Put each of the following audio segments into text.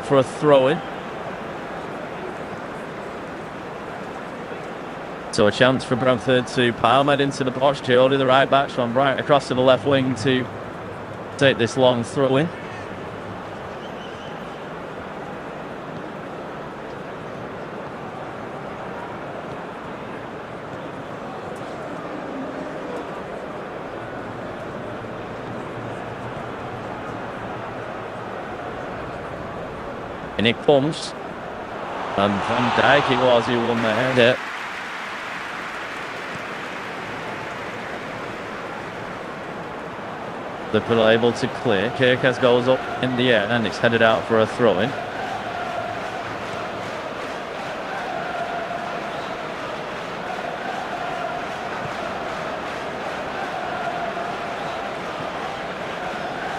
for a throw-in. So a chance for Brentford to palm it into the box. Jody, the right back, from right across to the left wing to take this long throw-in. And it comes. And Van Dijk, it was who won the header. Liverpool able to clear. Kirkes goes up in the air and it's headed out for a throw-in.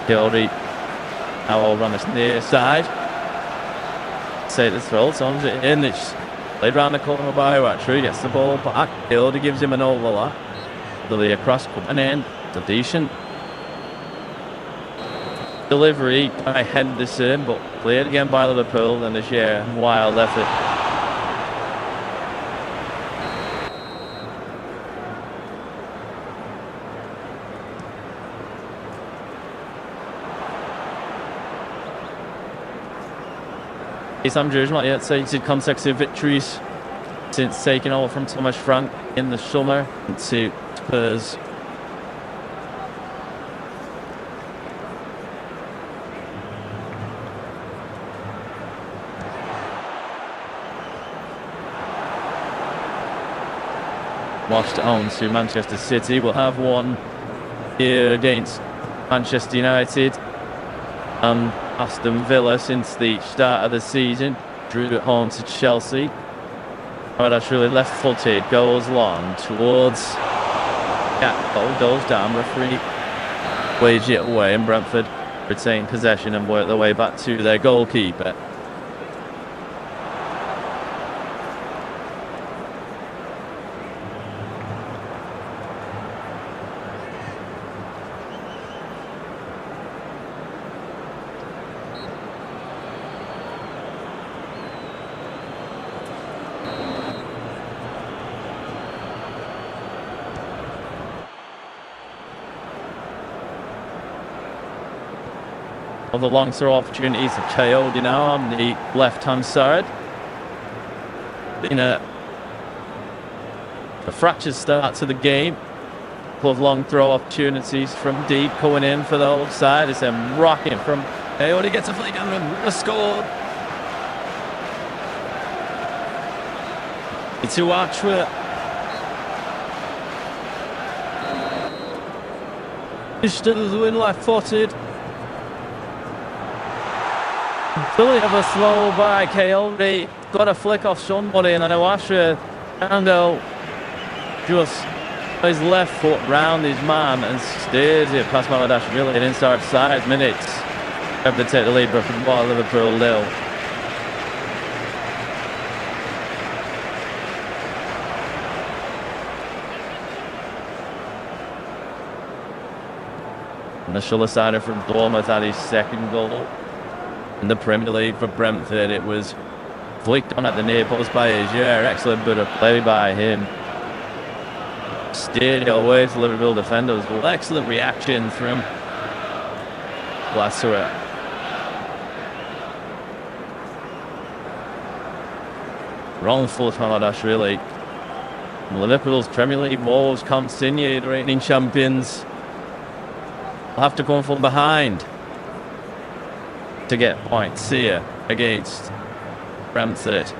Jody now over on the near side. Take the throw, turns it in. It's played round the corner by Watcher. Gets the ball back. Jody gives him an overlap. The across coming in. It's a decent delivery by Henderson, but cleared again by Liverpool, and a sheer wild effort. Sam Drew's not yet tasted consecutive victories since taking over from Thomas Frank in the summer to Spurs. Washed on to Manchester City. We'll have one here against Manchester United and Aston Villa since the start of the season. Drew it home to Chelsea. Oh, that's really left-footed. Goes long towards Gakpo. Goes down. Referee waged it away, and Brentford retain possession and work their way back to their goalkeeper. Of the long throw opportunities of Coyote now on the left-hand side. Been a fractured start to the game. A couple of long throw opportunities from deep coming in for the old side. It's a rocket from Coyote, gets a flick and a score. It's to Archer. Still the win, left-footed. Billy have a slow by Coyote. Got a flick off somebody, and then Awasha Rando just his left foot round his man and steers it past Maladash really in inside 5 minutes. Have to take the lead, but from Liverpool nil. And the shoulder-sider from Bournemouth had his second goal in the Premier League for Brentford. It was flicked on at the near post by Azier. Excellent bit of play by him. Steered it away to Liverpool defenders. Well, excellent reaction from Lasseter. Wrong foot Maladash really. Liverpool's Premier League woes continue. The reigning champions will have to come from behind to get points here against Brentford.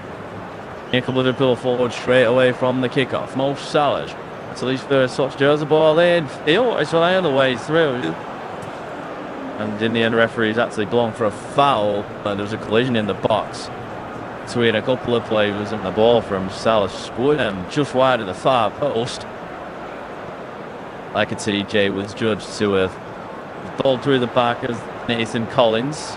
A couple of Liverpool forward straight away from the kickoff. Mo Salah, so his first touch, goes the ball in. It's relying on the way through. And in the end, the referee's actually blown for a foul. And there was a collision in the box between a couple of players, and the ball from Salah scored him just wide of the far post. Like a TJ was judged to have balled through the back of Nathan Collins.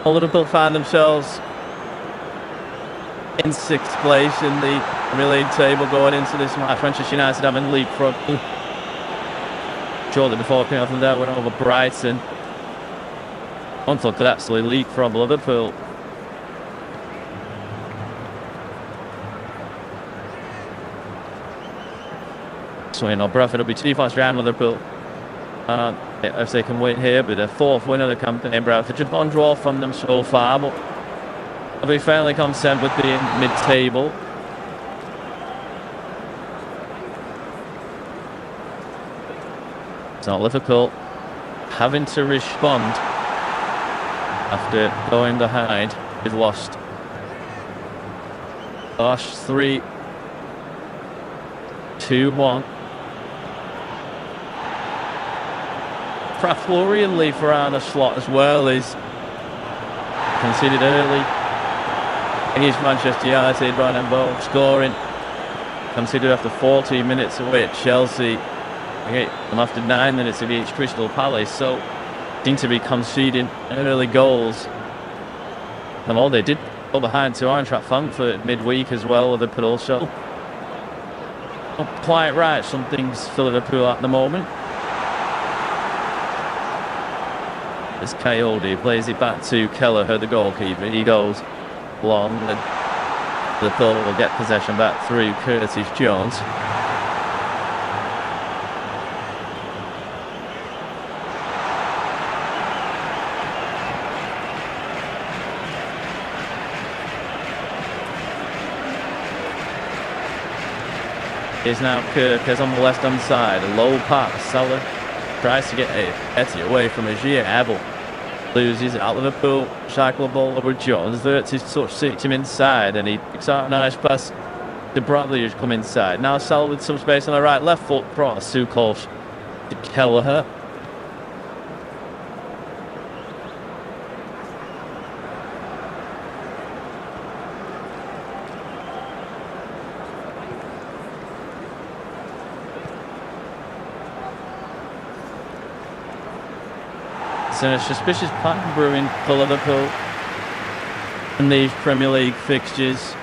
Liverpool find themselves in 6th place in the Premier League table going into this match. Manchester United having leapfrog shortly before coming off of that went over Brighton. Until could actually leak from Liverpool. So, Brentford will be 2 points behind Liverpool. If they can win here, but their 4th win of the campaign. Brentford just one draw from them so far, but they'll be fairly content with being mid-table. So Liverpool having to respond after going behind. They've lost the last 3, 2-1. Perhaps worryingly for Arne Slot as well is conceded early against Manchester United, Ryan Bow scoring. Conceded after 14 minutes away at Chelsea, and after 9 minutes against Crystal Palace. So seem to be conceding early goals. And all they did go behind to Eintracht Frankfurt midweek as well, Liverpool. So not quite right, some things for Liverpool at the moment. As Coyote plays it back to Kelleher, the goalkeeper. He goes long, and Liverpool will get possession back through Curtis Jones. Is now Kirkers on the left hand side. A low pass. Salah tries to get Etty away from Ajir. Abel loses at Liverpool. Cycle ball over Jones. Verts his touch, sits him inside, and he picks out a nice pass to Bradley, who's come inside. Now Salah with some space on the right, left foot cross. Too close to Kelleher. A suspicious pattern brewing for Liverpool in these Premier League fixtures.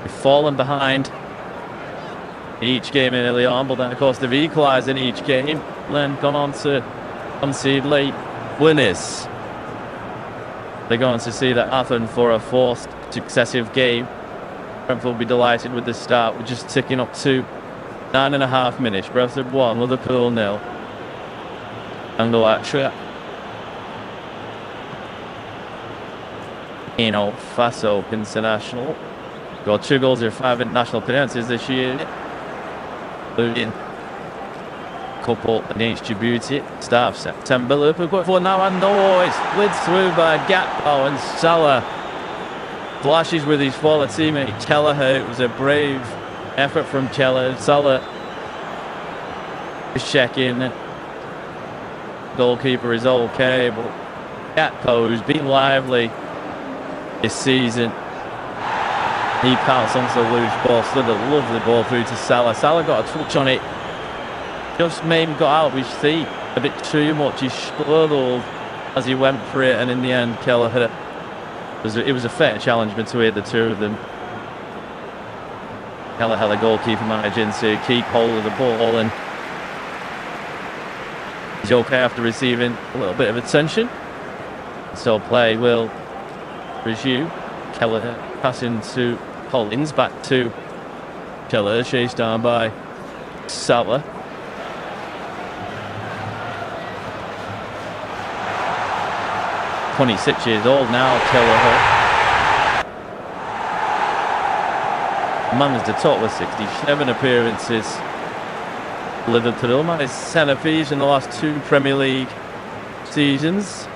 They've fallen behind each game early on, but then of course they've equalised in each game, then gone on to concede late winners. They're going to see that happen for a 4th successive game. Brentford will be delighted with the start. We're just ticking up to 9.5 minutes. Brentford 1, Liverpool 0. Angle actually. Faso international. Got 2 goals in 5 international appearances this year. Including a couple against Djibouti. Start of September. Liverpool going for now, and it's slid through by Gakpo, and Salah flashes with his former teammate Kelleher. It was a brave effort from Kelleher. Salah is checking. Goalkeeper is okay, but Gakpo, who's been lively this season, he pounced onto the loose ball, slid a lovely ball through to Salah. Salah got a touch on it, just maybe got out of his feet a bit too much. He struggled as he went for it, and in the end Kelleher, it was a fair challenge between the two of them. Kelleher, the goalkeeper, managing to keep hold of the ball, and he's okay after receiving a little bit of attention. So play will resume. Kelleher passing to Collins, back to Kelleher, chased down by Salah. "26 years old now, Kelleher. Managed the top with 67 appearances. Liverpool managed 10 apiece in the last 2 Premier League seasons.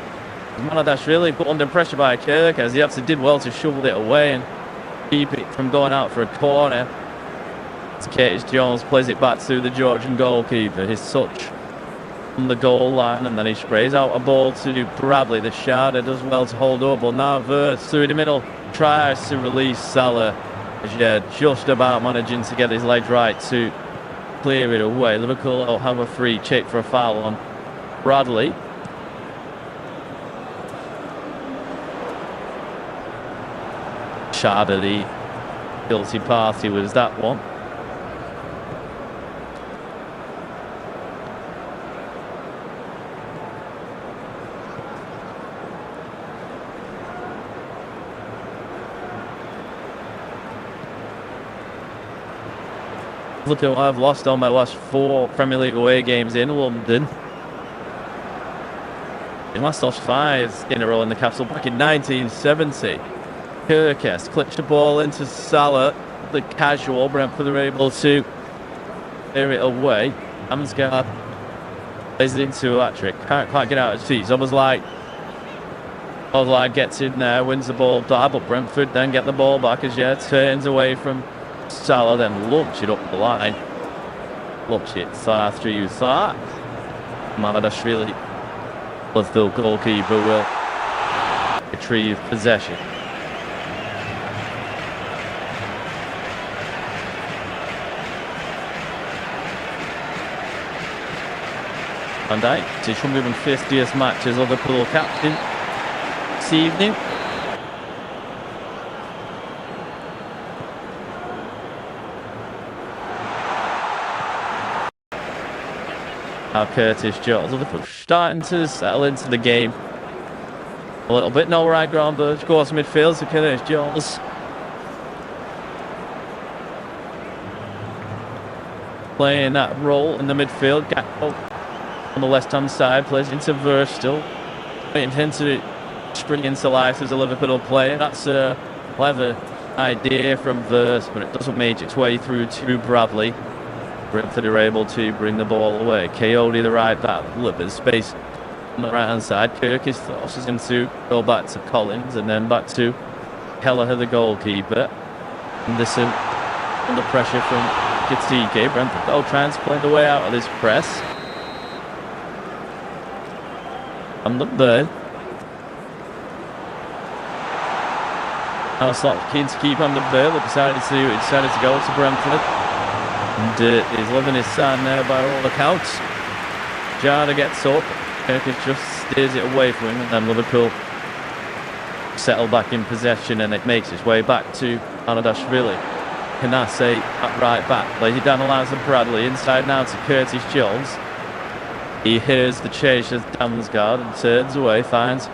Manadash really put under pressure by Kirk, as he actually did well to shovel it away and keep it from going out for a corner. Curtis Jones plays it back to the Georgian goalkeeper. His touch on the goal line, and then he sprays out a ball to Bradley. The Sharda does well to hold up, but now Verts through the middle tries to release Salah. Yeah, just about managing to get his legs right to clear it away. Liverpool will have a free kick for a foul on Bradley. Sharda, the guilty party was that one. Liverpool have lost on my last 4 Premier League away games in London. They last lost 5 in a row in the capital back in 1970. Kirkes clips the ball into Salah. The casual Brentford are able to clear it away. Amsgaard plays it into Electric. Can't quite get out of his feet. It's almost like gets in there, wins the ball back, but Brentford then get the ball back as turns away from Salah, then lumps it up the line. Lumps it far through far. Mamadashvili, Liverpool goalkeeper, will retrieve possession. Van Dijk, his 150th match as Liverpool captain this evening. Now Curtis Jones, Liverpool starting to settle into the game a little bit. No right ground, but of course midfield to Curtis Jones. Playing that role in the midfield. Gakpo on the left-hand side plays into Verse still. Waiting for him to spring into life as a Liverpool player. That's a clever idea from Verse, but it doesn't make its way through to Bradley. Brentford are able to bring the ball away. Coyote the right back, a little bit of space on the right hand side. Kirkis forces him to go back to Collins and then back to Kelleher, the goalkeeper. Anderson under pressure from Kitike. Brentford trying to play the way out of this press. And the bird. Now Slot keen to keep on the bird, but decided to go to Brentford. And he's living his side now by all accounts. Jada gets up. Kirkis just steers it away from him, and then Liverpool settle back in possession, and it makes its way back to Anadashvili. Kanase at right back. Plays it down the lines of Bradley. Inside now to Curtis Jones. He hears the chase as Damsgaard and turns away, finds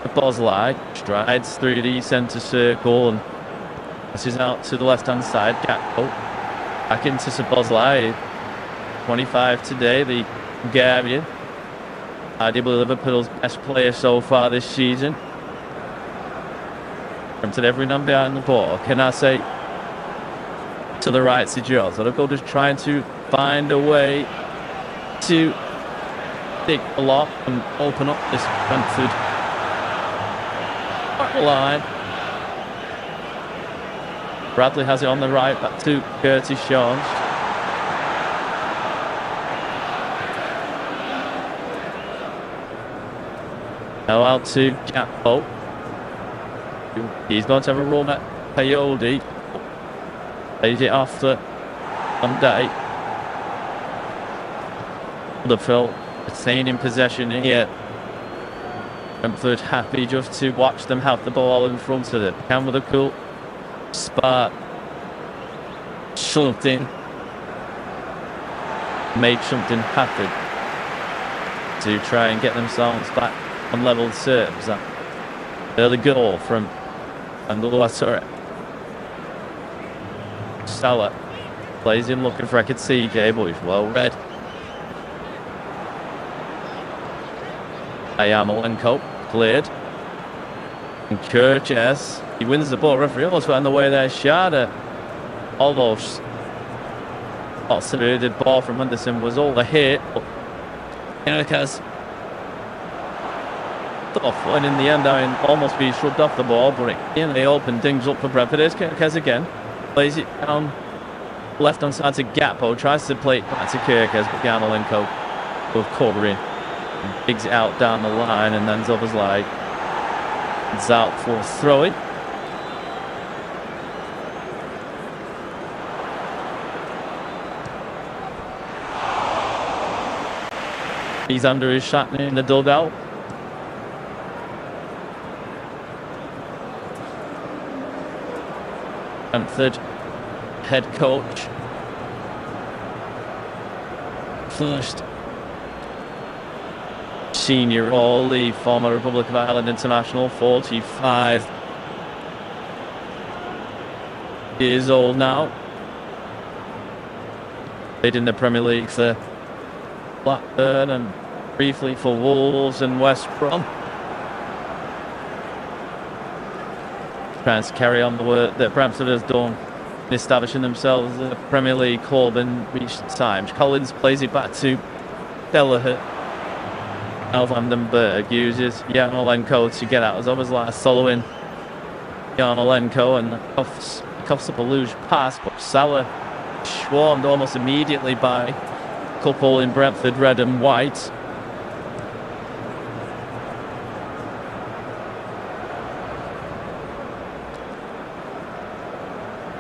the Bosley, strides through the centre circle and passes out to the left-hand side. Gakpo back into Bosley, 25 today, the Hungarian. Arguably Liverpool's best player so far this season. Attempted every number behind the ball. Kanase to the right to Jones. Liverpool just trying to find a way to dig a lot and open up this Brentford line. Bradley has it on the right, back to Curtis Jones. Now out to Gakpo. He's going to have a run at Coyote. Plays it after Van Dijk. Liverpool staying in possession here. Brentford happy just to watch them have the ball in front of them. Can with a cool spark something, made something happen to try and get themselves back on level terms. That early goal from Salah plays in looking for Kitike, but he's well read. Ayamolenko cleared. And Kirkes, he wins the ball. Referee almost went on the way there. Shada almost the ball from Henderson was all the hit. Kirkes off, and in the end, almost be shrugged off the ball, but they open things up for Brentford. There's Kirkes again. Plays it down left hand side to Gakpo. Tries to play it back to Kirkes, but Ayamolenko both covering. Digs it out down the line, and then Zoboslai is out for throwing. He's under his shot in the dugout. Brentford head coach. First senior all the former Republic of Ireland international, 45 years old now. played in the Premier League for Blackburn and briefly for Wolves and West Brom. Trying to carry on the work that Brentford has done in establishing themselves as a Premier League club in recent times. Collins plays it back to Delaher. Now Vandenberg uses Yarmolenko to get out. As always, like following Yarmolenko and coughs up a loose pass, but Salah swarmed almost immediately by a couple in Brentford red and white.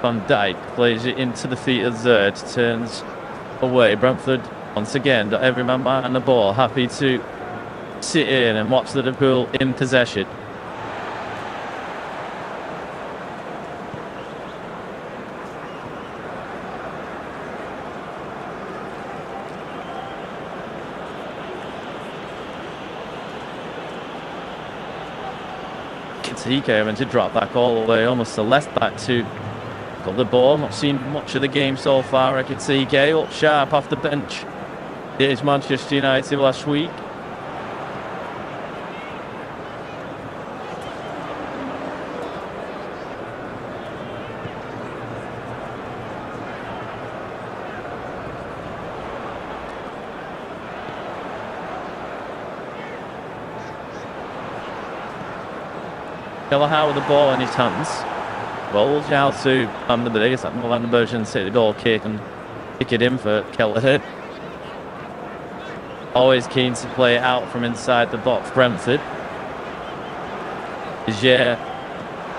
Van Dijk plays it into the feet of Zert, turns away. Brentford once again got every man behind the ball, happy to sit in and watch Liverpool in possession. He came in to drop back all the way, almost the left back to got the ball. Not seen much of the game so far. I could see Gale up sharp off the bench. It is Manchester United last week. Kelleher with the ball in his hands. Rolls out to Vandenberg. It's like Vandenberg and take the goal kick and kick it in for Kelleher. Always keen to play it out from inside the box. Brentford. Jair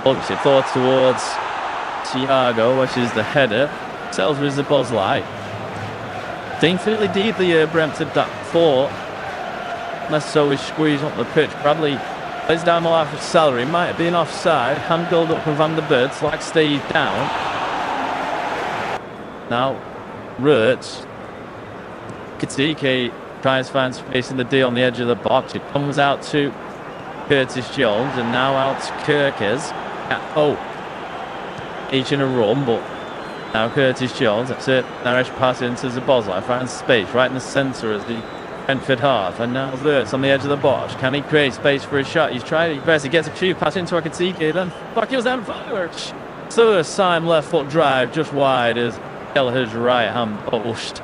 looks it forward towards Thiago, which is the header. Sells with the Bosley. Infinitely deeply here, Brentford that fought. Less so is squeeze up the pitch. Bradley plays down the line for Salary. Might have been offside. Hand build up from Vandenberg. Like stayed down. Now, Rurts. Katike tries to find space in the D on the edge of the box. It comes out to Curtis Jones and now out to Kirkes. Each in a run, but now Curtis Jones. That's it. Naresh pass into Zabozlai. Finds space right in the centre as the Brentford half, and now Wirtz on the edge of the box. Can he create space for a shot? He's trying his best. He gets a few pass into Akatike, then back heels down fireworks. So a Syme left foot drive just wide as Kelleher's right hand post.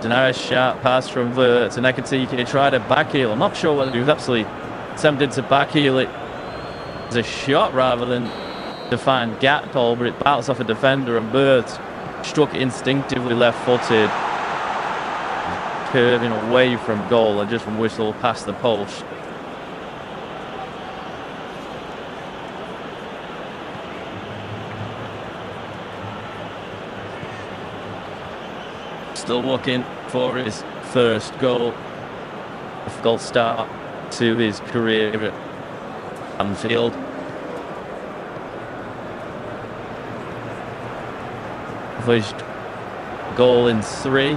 Naresh sharp pass from Wirtz, and Akatike tried a back heel. I'm not sure whether he was absolutely tempted to back heel it as a shot rather than to find gap goal, but it bounced off a defender and Wirtz struck it instinctively left footed, curving away from goal and just whistled past the post. Still looking for his first goal. Difficult start to his career at Anfield. First goal in 3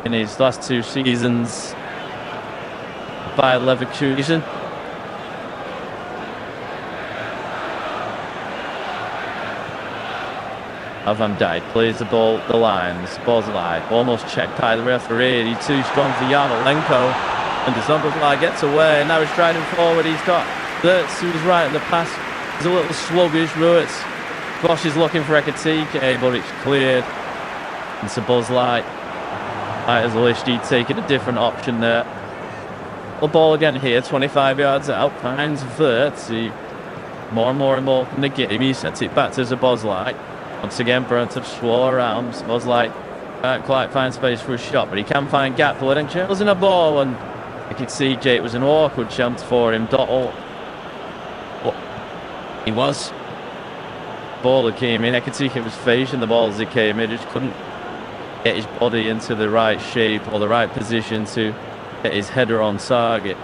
in his last 2 seasons by Leverkusen. Van Dijk plays the ball the lines. Bosley almost checked by the referee. He's too strong for Yarmolenko, and Bosley gets away. Now he's striding forward. He's got Wirtz who's right at the pass. He's a little sluggish. Wirtz. Bosch is looking for Ekatike, but it's cleared. And Bosley. Right as Lishti taking a different option there. The ball again here, 25 yards out. Finds Wirtz. More and more in the game. He sets it back to Bosley. Once again, Brentford swore around. Bosley can't quite find space for a shot, but he can find gap for it. And Chelsea in a ball, and I could see it was an awkward chance for him. Dottle. He was. Ball that came in. Ekatike was facing the ball as it came in. Just couldn't get his body into the right shape or the right position to get his header on target.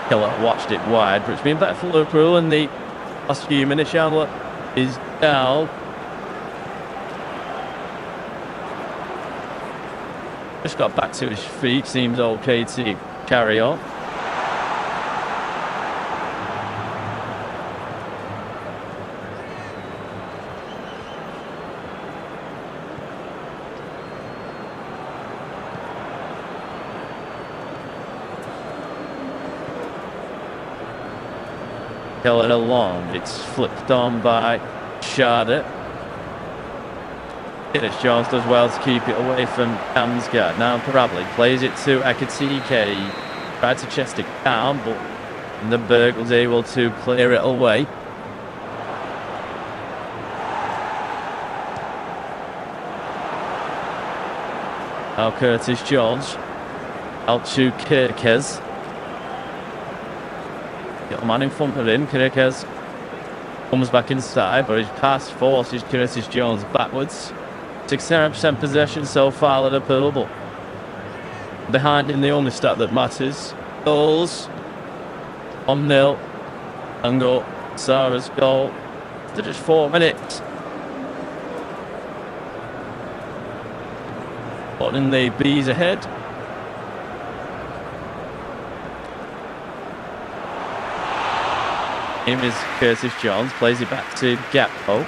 Keller watched it wide, but it's been better for Liverpool in the last few minutes. Chandler is down. Just got back to his feet. Seems okay to carry on. Kelleher long. It's flipped on by Sharda. Dennis Jones does well to keep it away from Kamsgaard. Now Bradley plays it to Akatike. Tried to chest it down, but the Berg was able to clear it away. Now Curtis Jones out to Kirkes. Got a man in front of him. Kirkes comes back inside, but his pass forces Curtis Jones backwards. 69% possession so far, Liverpool, but behind him the only stat that matters. Goals 1-0 and go Sarah's goal after just 4 minutes. Putting the bees ahead. Him is Curtis Jones, plays it back to Gakpo.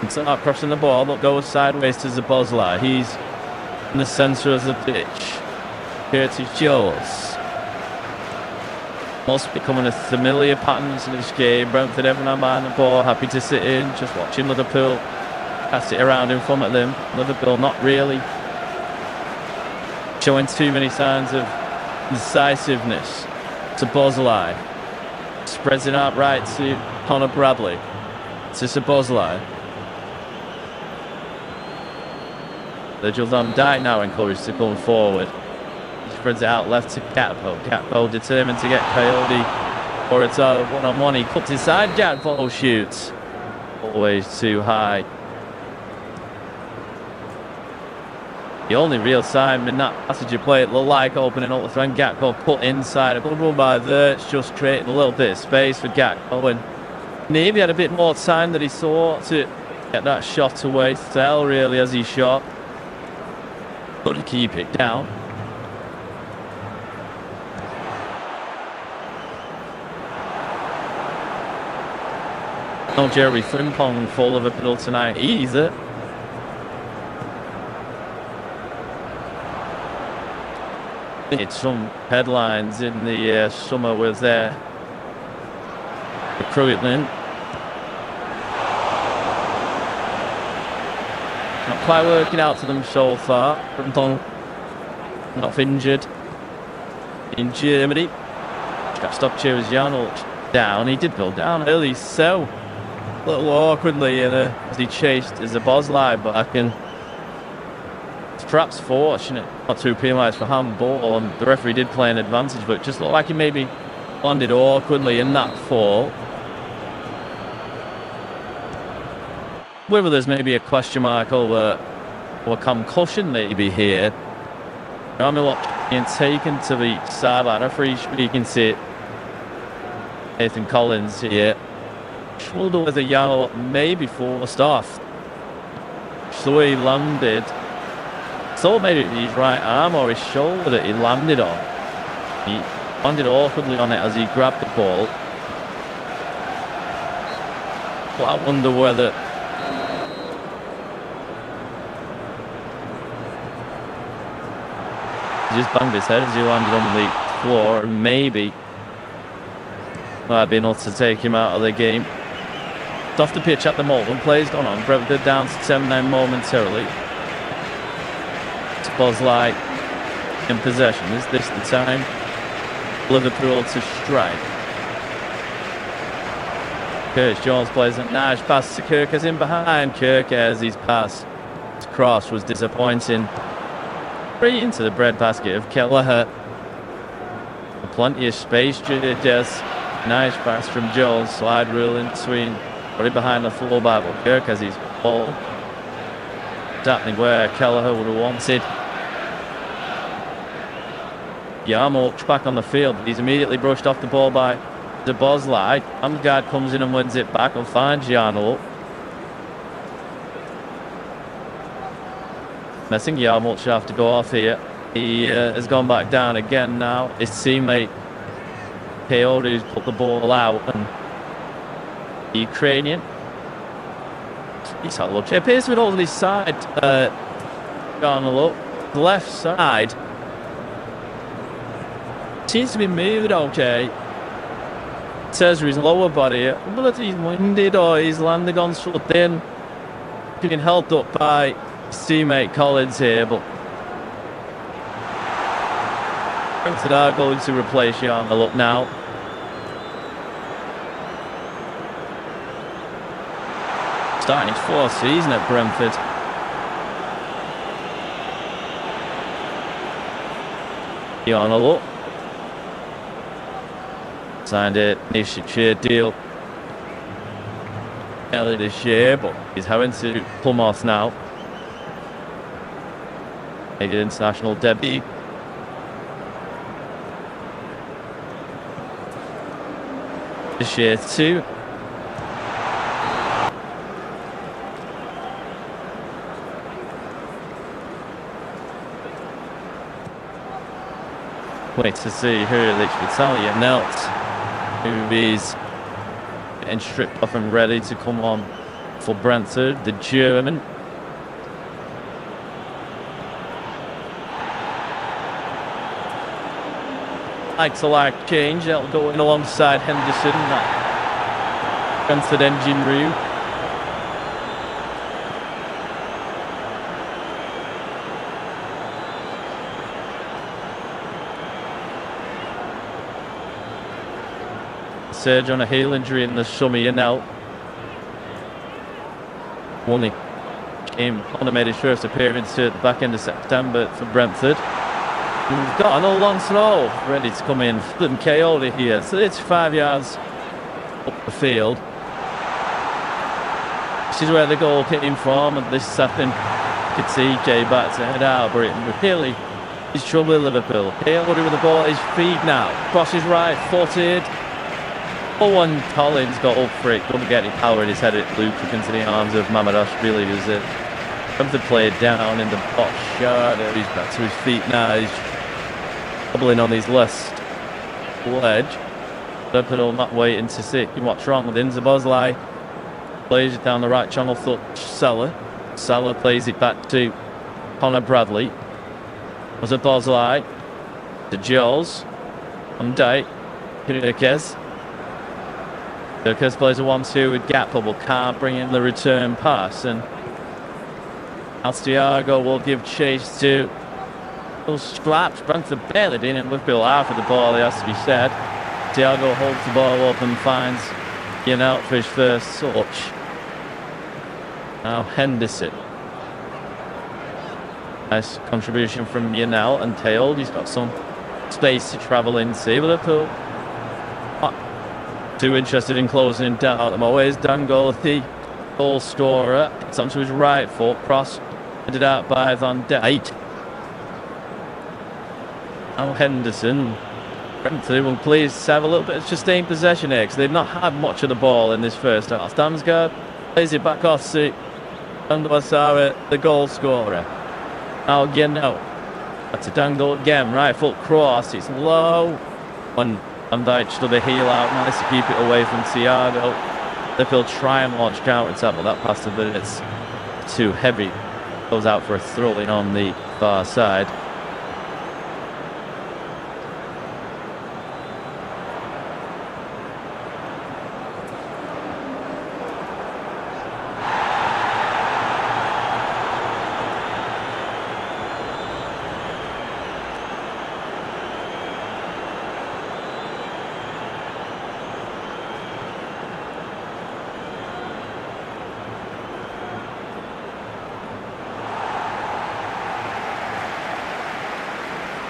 It's not crossing the ball, but goes sideways to Zabozlai. He's in the centre of the pitch. Curtis Jones. Must becoming a familiar pattern in this game. Brentford every now and the ball, happy to sit in, just watching Liverpool pass it around in front of them. Liverpool not really showing too many signs of decisiveness. Zabozlai spreads it out right to Connor Bradley. To Zabozlai. Virgil van Dijk now encouraged to come forward. He spreads it out left to Gakpo. Gakpo determined to get Coyote or it's out of one-on-one. He cuts inside. Gakpo shoots. Always too high. The only real sign in that passage of play it looked like opening up the front. Gakpo put inside. A good run by Wirtz, just creating a little bit of space for Gakpo. And maybe had a bit more time than he thought to get that shot away. Fell really as he shot. Got to keep it down. No Jerry Frimpong for Liverpool tonight either. It's some headlines in the summer with their recruitment. Not quite working out to them so far. Frimpong not injured in Germany. Got stopped here as Jarnold down. He did go down early, so a little awkwardly as he chased Zabozlai back, and it's perhaps fortunate not to penalise for handball, and the referee did play an advantage, but it just looked like he maybe landed awkwardly in that fall. Whether there's maybe a question mark over or concussion maybe here. I'm being taken to the sideline. Referee speaking to Nathan Collins here. Shoulder with a yellow, maybe forced off. So he landed. So maybe his right arm or his shoulder that he landed on. He landed awkwardly on it as he grabbed the ball. But I wonder whether he just banged his head as he landed on the floor, and maybe might be enough to take him out of the game. It's off the pitch at the moment. Play's gone on. Brentford down to 7-9 momentarily. Zabozlai in possession. Is this the time? Liverpool to strike. Curtis Jones plays a nice pass to Kirkes in behind. Kirkes, his pass, his cross was disappointing. Right into the breadbasket of Kelleher. Plenty of space. Just nice pass from Jones. Slide rule in between. Right behind the fullback. But Kirkes, his ball. Exactly where Kelleher would have wanted. Yarmouk's back on the field. He's immediately brushed off the ball by Zabozlai. Kamsgaard comes in and wins it back and finds Jarnold. I think Yarmouk should have to go off here. He has gone back down again now. His teammate Coyote's put the ball out, and the Ukrainian, he's had a look. It appears to be on his side. Gone a look. The left side seems to be moved okay. says his lower body, whether he's winded or he's landed on something, being held up by his teammate Collins here, but Brentford are going to replace Yarn. Look now. Starting his fourth season at Brentford. Yarn, look. Signed a nationwide deal earlier this year, but he's having to Plymouth now. Made an international debut. This year too. Wait to see who Vitalia Nelt, who is getting stripped off and ready to come on for Brentford, the German. Like change, that'll go in alongside Henderson, that Brentford engine room. Surge on a heel injury in the summer, you know. Only came on and made his first appearance at the back end of September for Brentford. We've got an long throw ready to come in. Flynn Coyote here. So it's 5 yards up the field. This is where the goal came from, and this second you could see Jay back to head out, but really he's trouble with Liverpool. Coyote with the ball at his feet now. Crosses right, footed. One Collins got up for it, couldn't get any power in his head. It looped up into the arms of Mamadashvili. Does it? Comes to play down in the box shot. He's back to his feet now. He's doubling on his left ledge. Liverpool not waiting to see what's wrong with him. Zabozlai plays it down the right channel for Salah. Salah plays it back to Connor Bradley. Zabozlai to Jules. On Dyke. Kirkes. Kirkes plays a 1-2 with Gakpo, but can't bring in the return pass. And Thiago will give chase to those scraps. Brentford barely didn't Liverpool after the ball, it has to be said. Thiago holds the ball up and finds Yanelt for his first touch. Now Henderson. Nice contribution from Yanelt and Tailed. He's got some space to travel into. Liverpool too interested in closing down. I'm always Dangle, the goal scorer. It's onto his right foot. Cross headed out by Van Dijk. Now Henderson. Brentford will please have a little bit of sustained possession here because they've not had much of the ball in this first half. Damsgaard plays it back off to Andwasara, the goal scorer. Now again, no. That's a Dangle again. Right foot cross. It's low. One Van Dijk should have a heel out. Nice to keep it away from Thiago. Liverpool try and launch counter-attack, but that pass to Vinicius too heavy. Goes out for a throw-in on the far side.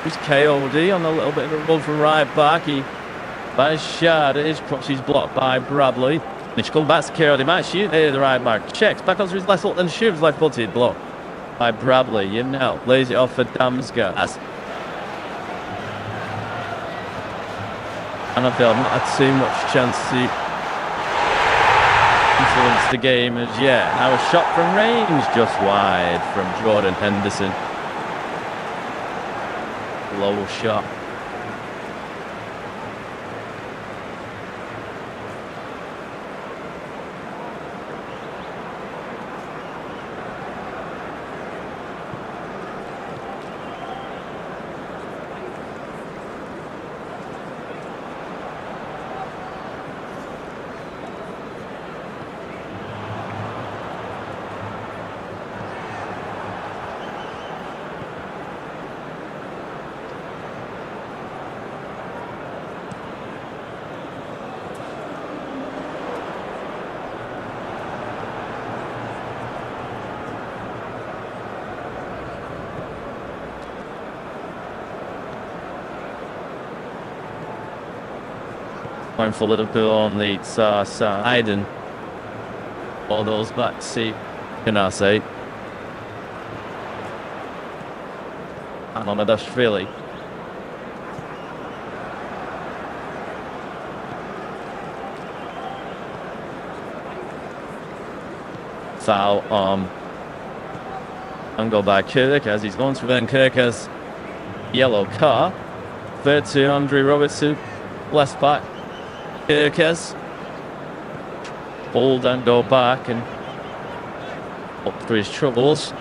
Here's KOD on a little bit of a run from right back. He by Shard. His cross is blocked by Bradley. And he should come back to KOD. Might shoot here, the right back. Checks back onto his left foot and shoots left footed. Blocked by Bradley. You know, lays it off for Damsgaard. And I feel I've not had too much chance to influence the game as yet. Now a shot from range just wide from Jordan Henderson. Low shot. Going for Liverpool on the far side, and all those back to see, can I say? And on a dash, really. Foul on angle by Kirk as he's going to then Kirk has yellow card. Third to Andre Robertson, left back. Kirk has hold and go back and up through his troubles.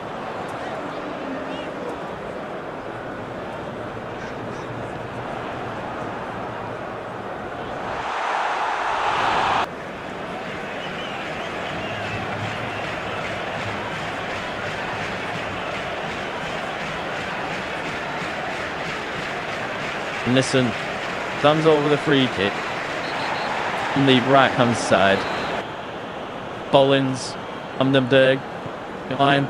Nissen stands over the free kick on the right hand side. Bollins, Vandenberg, behind.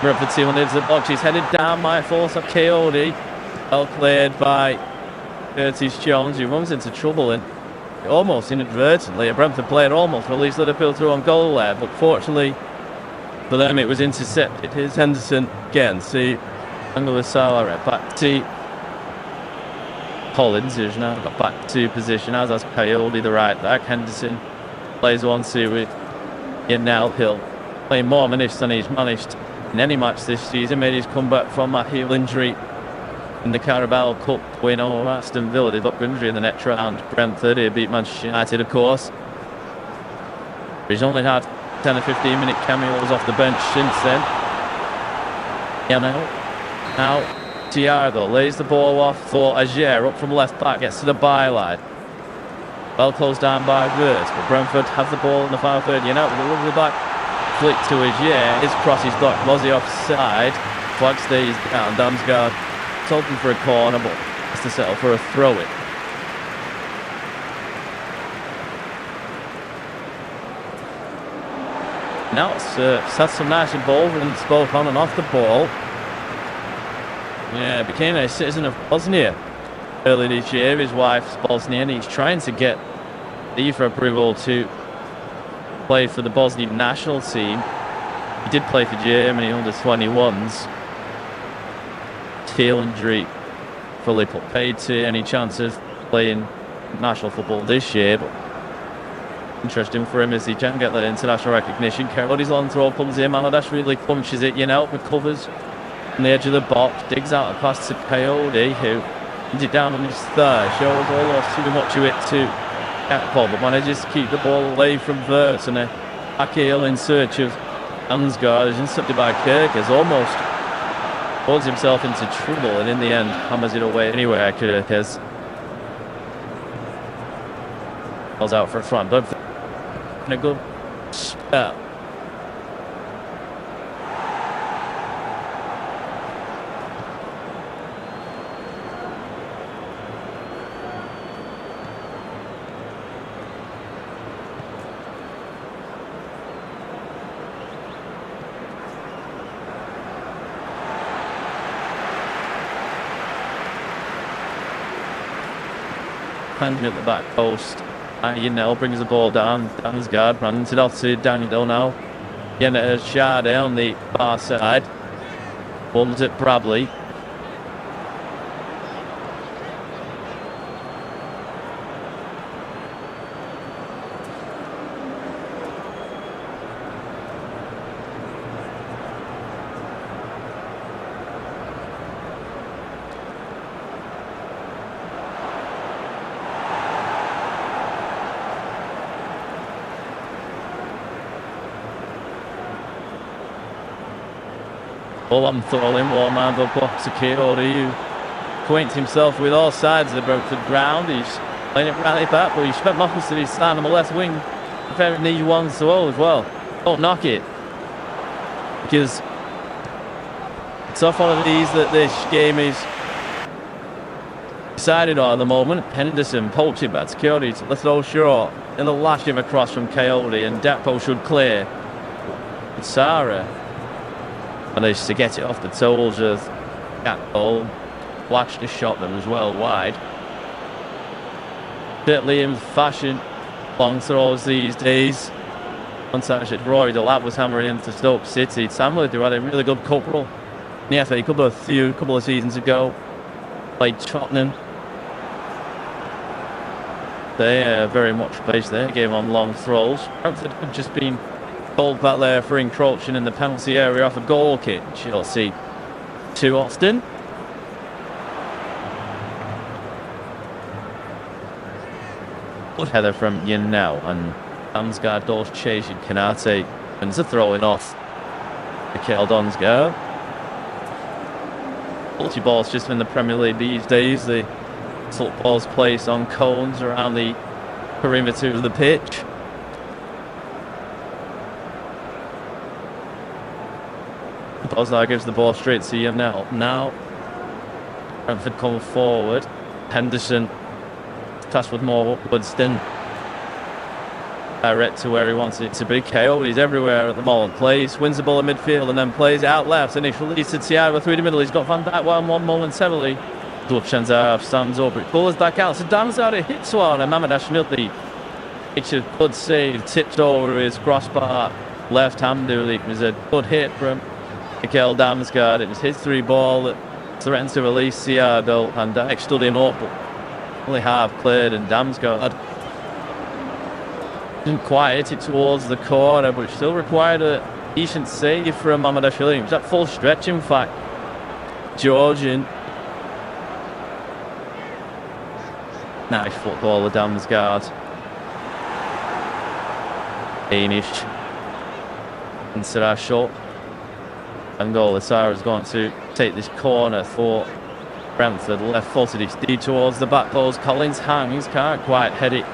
Brentford 2 into the box. He's headed down by force of Coyote. Well cleared by Curtis Jones, who runs into trouble and almost inadvertently a Brentford player almost released Liverpool through on goal there, but fortunately for them it was intercepted. Here's Henderson again. See Angela Sala back to Collins, who's now got back to position, as has Coyote, the right back. Henderson plays 1-2 with Yanel Hill, playing more minutes than he's managed in any match this season. Made his comeback from that heel injury in the Carabao Cup win over Aston Villa. They got injury in the next round. Brentford, he beat Manchester United, of course. He's only had 10 or 15 minute cameos off the bench since then. Now Thiago lays the ball off for Aguirre, up from left back, gets to the byline. Well closed down by Wirtz, but Brentford have the ball in the final third. With a lovely back flick to Aguirre. His cross is blocked. Mozzie offside. Flag stays down. Damsgaard talking for a corner, but has to settle for a throw-in. Now it's had some nice involvement both on and off the ball. Yeah, became a citizen of Bosnia early this year. His wife's Bosnian. He's trying to get FIFA approval to play for the Bosnian national team. He did play for Germany under 21s. Heel injury fully put paid to any chance of playing national football this year, but interesting for him as he can get that international recognition. Coyote's long throw comes in. Maladash really punches it, recovers on the edge of the box, digs out a pass to Coyote, who puts it down on his thigh, shows almost too much of it to Gakpo, but manages to keep the ball away from Wirtz, and a back heel in search of Ansgaard is intercepted by Kirk, as almost holds himself into trouble, and in the end hammers it away anyway. Kirk has goes out for a front, but in a good spell. Handing at the back post. Yanel brings the ball down. Damsgaard runs it off to Daniel now. Yenna Shade on the far side. Bums at Bradley. I'm throwing one man up to Coyote, who acquaints himself with all sides of the Brentford ground. He's playing it right back, but he spent most of his time on the left wing, preparing these ones to all as well. Don't knock it, because it's off one of these that this game is decided on at the moment. Henderson pokes it back to Coyote to the throw short, and they'll lash him across from Coyote, and Gakpo should clear. But Sarah managed to get it off the toes of Gakpo, flashed a shot that was well wide. certainly in fashion. Long throws these days. Once actually Rory Delap was hammering into Stoke City. Samwood, who had a really good cup run in the FA Cup a couple of seasons ago. Played Tottenham. They very much based their game on long throws. Brentford have just been called back there for encroaching in the penalty area off a goal kick. You'll see too often. Good header from Yanel, and Damsgaard does chase Kanate and a throwing off Mikael Damsgaard. Multi-balls just in the Premier League these days. The football's placed on cones around the perimeter of the pitch. Boslar gives the ball straight to Yanel. Now Brentford come forward. Henderson tasked with more upwards than direct to where he wants it to be. KO, he's everywhere at the moment. Plays, wins the ball in midfield and then plays out left. Initial leads to Thiago through the middle. He's got Van Dijk one momentarily. Dulcenzar stands up. It pulls back out. So Damsgaard, it hits one. And Mamadou Schmidli, it's a good save. Tipped over his crossbar. Left hand, it was a good hit from Mikael Damsgaard. It was his through ball that threatened to release Thiago. Van Dijk stood him up. Only half cleared, and Damsgaard didn't quite hit it towards the corner, but still required a decent save from Mamadou Schmidli. It was at full stretch, in fact. Georgian. Nice footballer, Damsgaard. Danish. And Sarah short. And Sarah's going to take this corner for Brentford. Left footed, it's deep towards the back post. Collins hangs, can't quite head it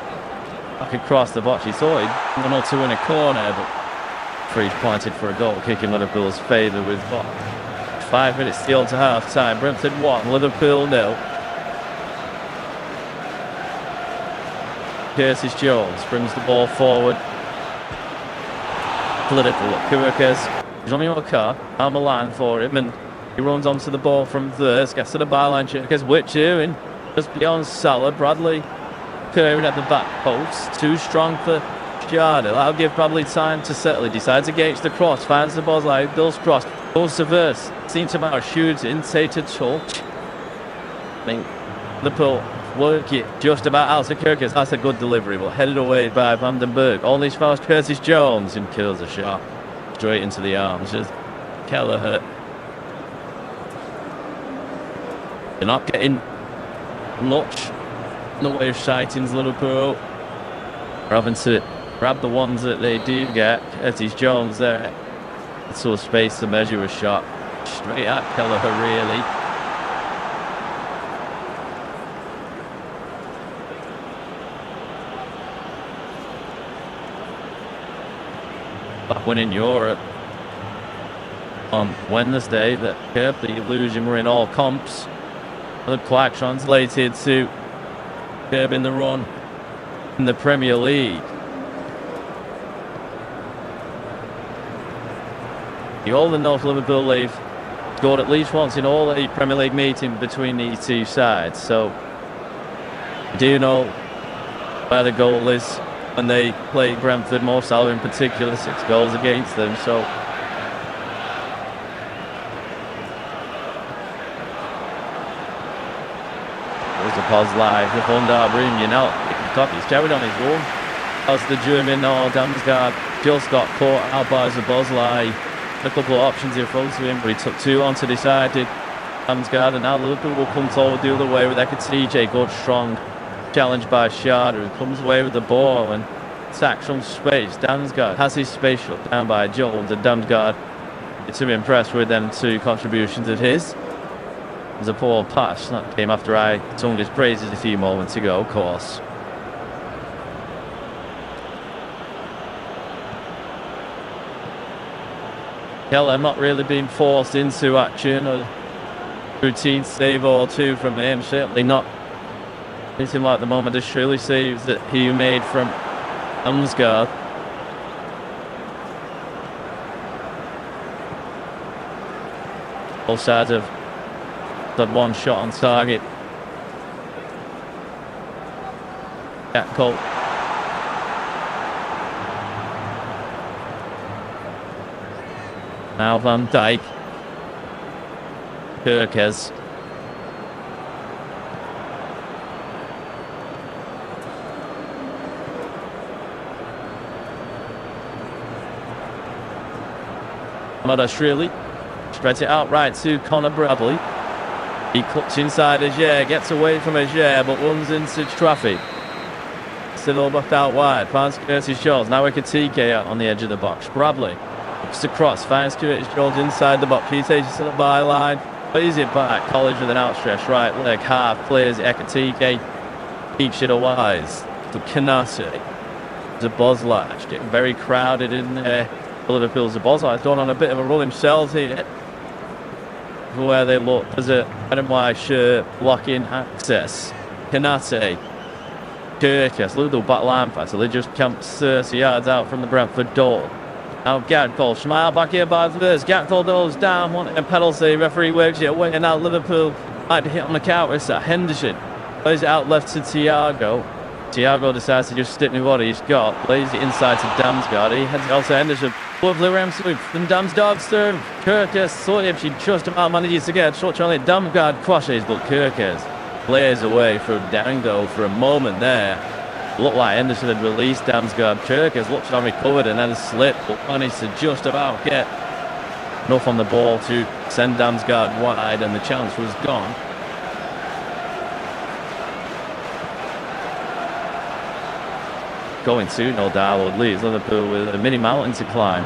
back across the box. He thought he'd 1 or 2 in a corner, but Freeze pointed for a goal kick in Liverpool's favour with 5 minutes still to half time. Brentford 1, Liverpool 0. Curtis Jones brings the ball forward. Political look. Kurukas. Johnny O'Carr on the line for him, and he runs onto the ball from there. Gets to the byline. Gets Witcher in just beyond Salah. Bradley curving at the back post. Too strong for Jardel. That'll give Bradley time to settle. He decides to gauge the cross. Finds the ball like Bill's cross. Goes to verse. Seems to matter. Shoots in. Take to touch. I think Liverpool work it just about out to Kirkus. That's a good delivery, but headed away by Vandenberg. Only as far as Curtis Jones, and kills a shot straight into the arms of Kelleher. They're not getting much in the way of sightings, Liverpool. They're having to grab the ones that they do get. Curtis Jones there. It's all space to measure a shot. Straight at Kelleher, really. Back when in Europe on Wednesday, that kept the illusion were in all comps. The quite translated to curbing the run in the Premier League. The All the North Liverpool leave scored at least once in all the Premier League meeting between these two sides. So you do know where the goal is when they play Brentford, Mo Salah in particular, 6 goals against them. So there's a pause live. The Honda room, you know, he's carried on his own. As the German Damsgaard just got caught out by Zabozlai. A couple of options in front of him, but he took 2 on to decide it. Damsgaard, and now Liverpool will come forward the other way with TJ. Good, strong challenge by Sharda, who comes away with the ball and attacks from space. Damsgaard has his space shut down by Jones, and Damsgaard is to be impressed with them 2 contributions of his. There's a poor pass that came after I sung his praises a few moments ago, of course. Keller not really being forced into action. A routine save or 2 from him, certainly not anything like the moment. The surely saves that he made from Damsgaard. Both sides have had 1 shot on target. Gakpo. Now Van Dijk. Kirkes. Madashvili spreads it out right to Connor Bradley. He cuts inside Ajer, gets away from Ajer, but runs into traffic. Still back out wide, finds Curtis Jones. Now Ekitike out on the edge of the box. Bradley looks across, finds Curtis Jones inside the box. He takes it to the byline, plays it back. College with an outstretched right leg, half plays Ekitike, keeps it wise to Kanase. To Bozlach, getting very crowded in there. Liverpool's Bozlach going on a bit of a run themselves here. Where they look, there's a red and white shirt blocking access. Kanase. Kirkes, little back line pass, so they just camped 30 yards out from the Brentford goal. Now Gakpo, smile back here by Verts. Gakpo goes down, wanting a penalty. Referee waves it away, and now Liverpool might hit on the counter. It's Henderson plays it out left to Thiago. Thiago decides to just stick with what he's got. Plays it inside to Damsgaard. He heads it also Henderson. Lovely Ramsey from Damsgaard's serve. Kirkes thought if she just about manages to get a touch on it. Damsgaard crosses, but Kirkes plays away from Dango for a moment there. Looked like Henderson had released Damsgaard. Kirkes looked on recovered and then slipped, but managed to just about get enough on the ball to send Damsgaard wide, and the chance was gone. Going to no doubt leaves Liverpool with a mini mountain to climb.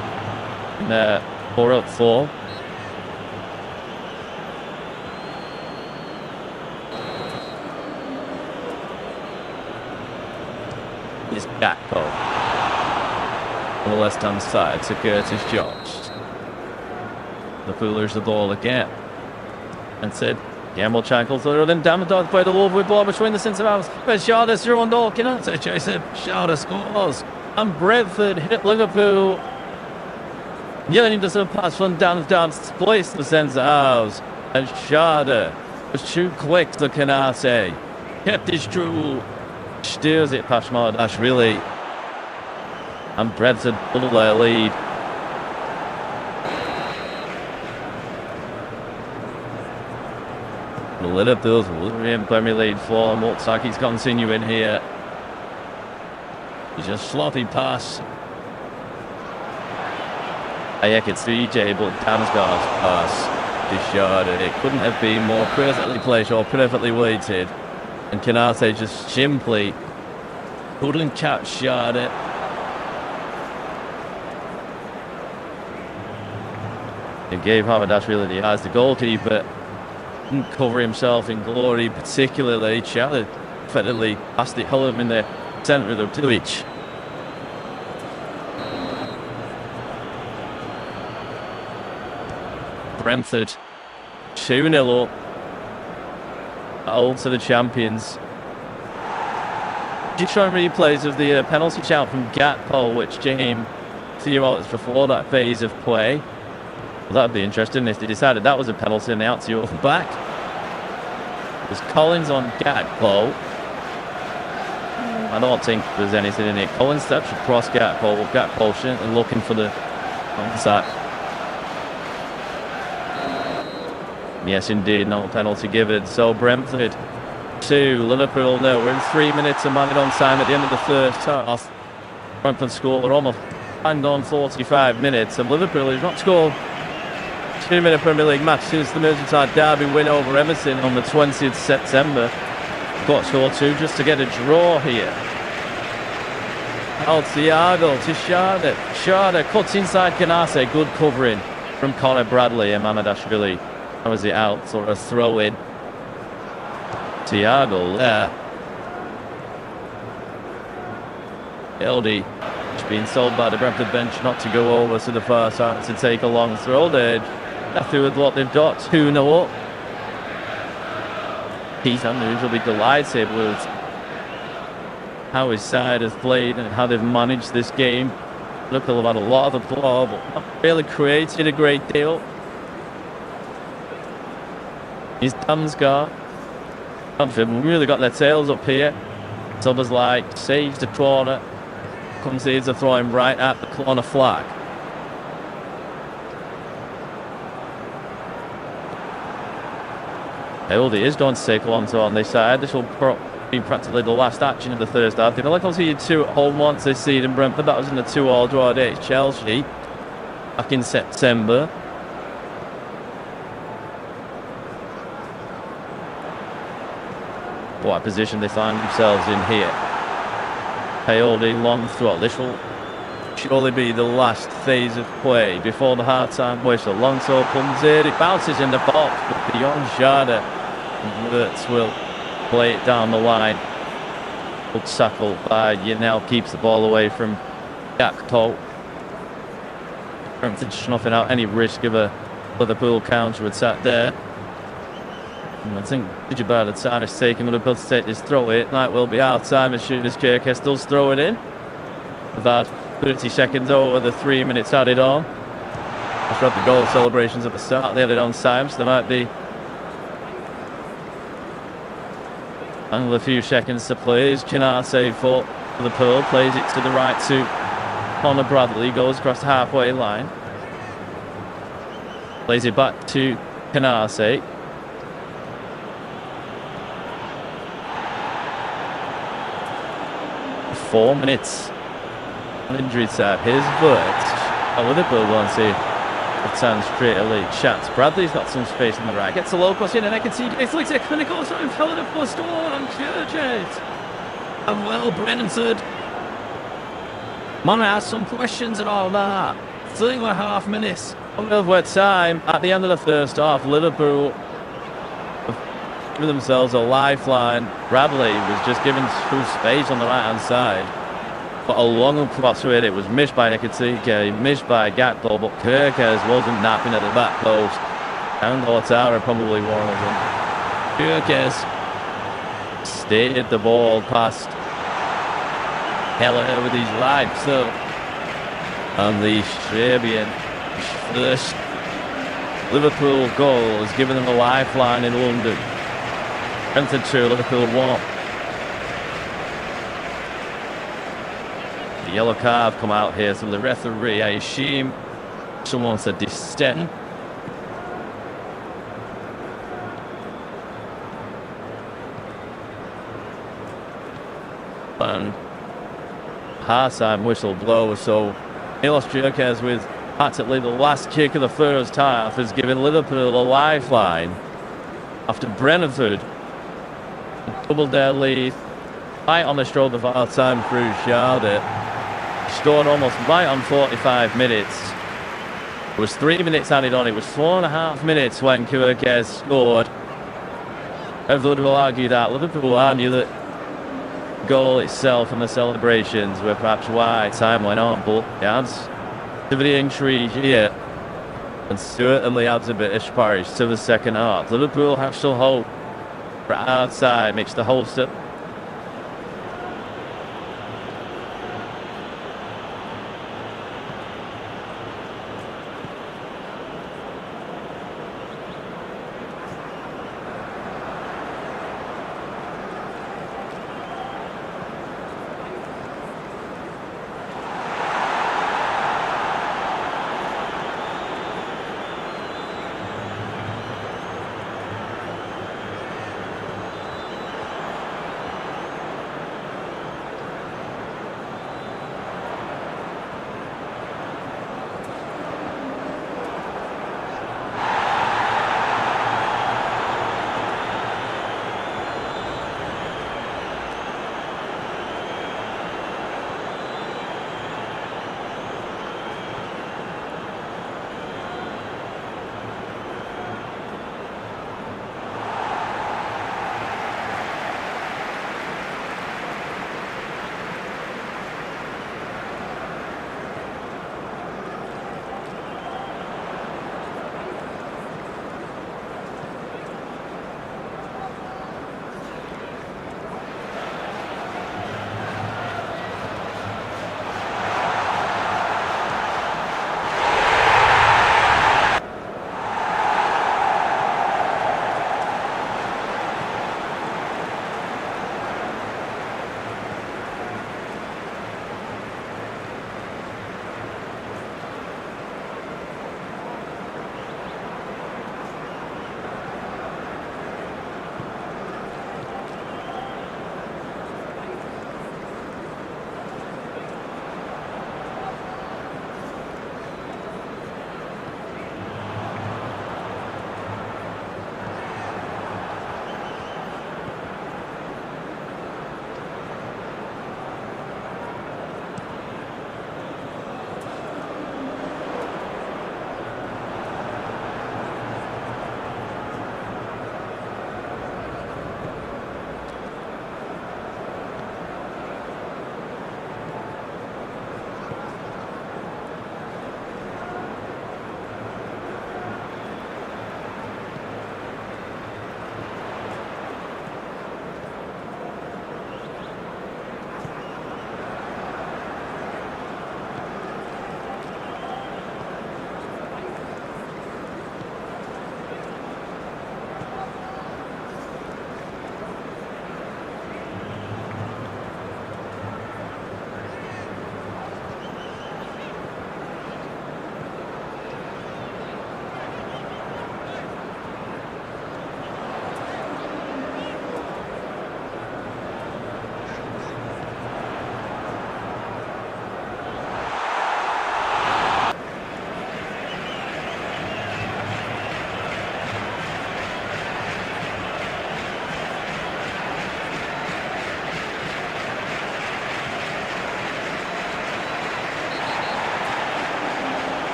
4-4. Is Gakpo on the left hand side to Curtis Jones. The Poolers the ball again. And said, Gamble Chankle through, then Damsgaard played a lovely ball between the centre halves. But Sharda through on goal. Cannot say Jason. Sharda scores. And Brentford hit Liverpool. Yearning to some pass from Damsgaard, splits the centre halves. And Sharda was too quick to Kanase. Kept his true. Steers it past Madashvili. And Brentford pull their lead. Liverpool's in Premier League form. Looks like he's continuing here. He's a sloppy pass. I could see EJ, but Damsgaard's pass is short. It couldn't have been more perfectly placed or perfectly weighted. And Kanase just simply couldn't catch it. It gave Hamadashvili the eyes. The goalkeeper didn't cover himself in glory, particularly. Charlie effectively passed it home in the centre of the pitch. Brentford 2-0 up. All to the champions. Just showing replays of the penalty shout from Gakpo, which came 2 hours before that phase of play. Well, that'd be interesting if they decided that was a penalty and they out to you off the back. There's Collins on Gakpo. I don't think there's anything in it. Collins steps across Gakpo. Gakpo certainly looking for the onside. Yes, indeed, no penalty given. So Brentford 2, Liverpool 0. We're in 3 minutes of man on time at the end of the first half. Brentford score almost banged on 45 minutes, and Liverpool has not scored 2-minute Premier League match since the Merseyside derby win over Everton on the 20th September. Got to score 2 just to get a draw here. Now Thiago to Sharda. Sharda cuts inside Kanase. Good covering from Connor Bradley and Mamadashvili. How was it out? Sort of throw in. Thiago there. LD just being told by the Brentford bench not to go over to the far side to take a long throw there. After with what they've got, 2-0 up. Keith Andrews will be delighted with how his side has played and how they've managed this game. Liverpool have had a lot of the ball, but not really created a great deal. He's Damsgaard. Brentford really got their tails up here. Sobersley saves the corner, concedes a throw-in right at the corner flag. Hildy is going to take Alonso on this side. This will be practically the last action of the first half. They've only conceded 2 at home once this season, Brentford. That was in the 2-2 draw against Chelsea back in September. What a position they find themselves in here. Paoli, long throw. This will surely be the last phase of play before the half-time whistle. Alonso comes in, it bounces in the box, but beyond Jada, Wirtz will play it down the line. Good tackle by Yanel, keeps the ball away from Gakpo. Brentford snuffing out any risk of a Liverpool counter-attack there. And I think by the time it's taking Liverpool to take this throw it, that will be our time as soon as Kirkes does throw it in. About 30 seconds over the 3 minutes added on. After the goal celebrations at the start, they added on time, so there might be another few seconds to play. Canate for Liverpool, plays it to the right to Connor Bradley, goes across the halfway line. Plays it back to Canate. Four minutes on injury time. Here's Wirtz. Liverpool won't see the chance straight away. Chance. Bradley's got some space on the right. Gets a low cross in and I can see it's like a clinical time. Fell in a post on Kirkes. And well, Brentford. Man, I have some questions and all that. 3.5 minutes of time at the end of the first half. Liverpool themselves a lifeline. Bradley was just given full space on the right hand side, but a long cross with it was missed by Ekitike, missed by Gakpo, but Kirkes wasn't napping at the back post, and Lautaro probably one of them. Kirkes steered the ball past Heller with his right foot, and the Serbian first Liverpool goal has given them a lifeline in London. Brentford 2, Liverpool 1. The yellow card come out here from the referee. I assume someone said dissent. And half-time whistle blows, so Milos Kirkes with practically the last kick of the first half has given Liverpool a lifeline after Brentford doubled their lead right on the stroke of our time through Jada. Scored almost right on 45 minutes. It was 3 minutes added on. It was 4.5 minutes when Kirkes scored. Everyone will argue that. Liverpool will argue that the goal itself and the celebrations were perhaps why time went on, but it adds to the intrigue here and certainly adds a bit of spice to the second half. Liverpool have still hope. Outside makes the holster.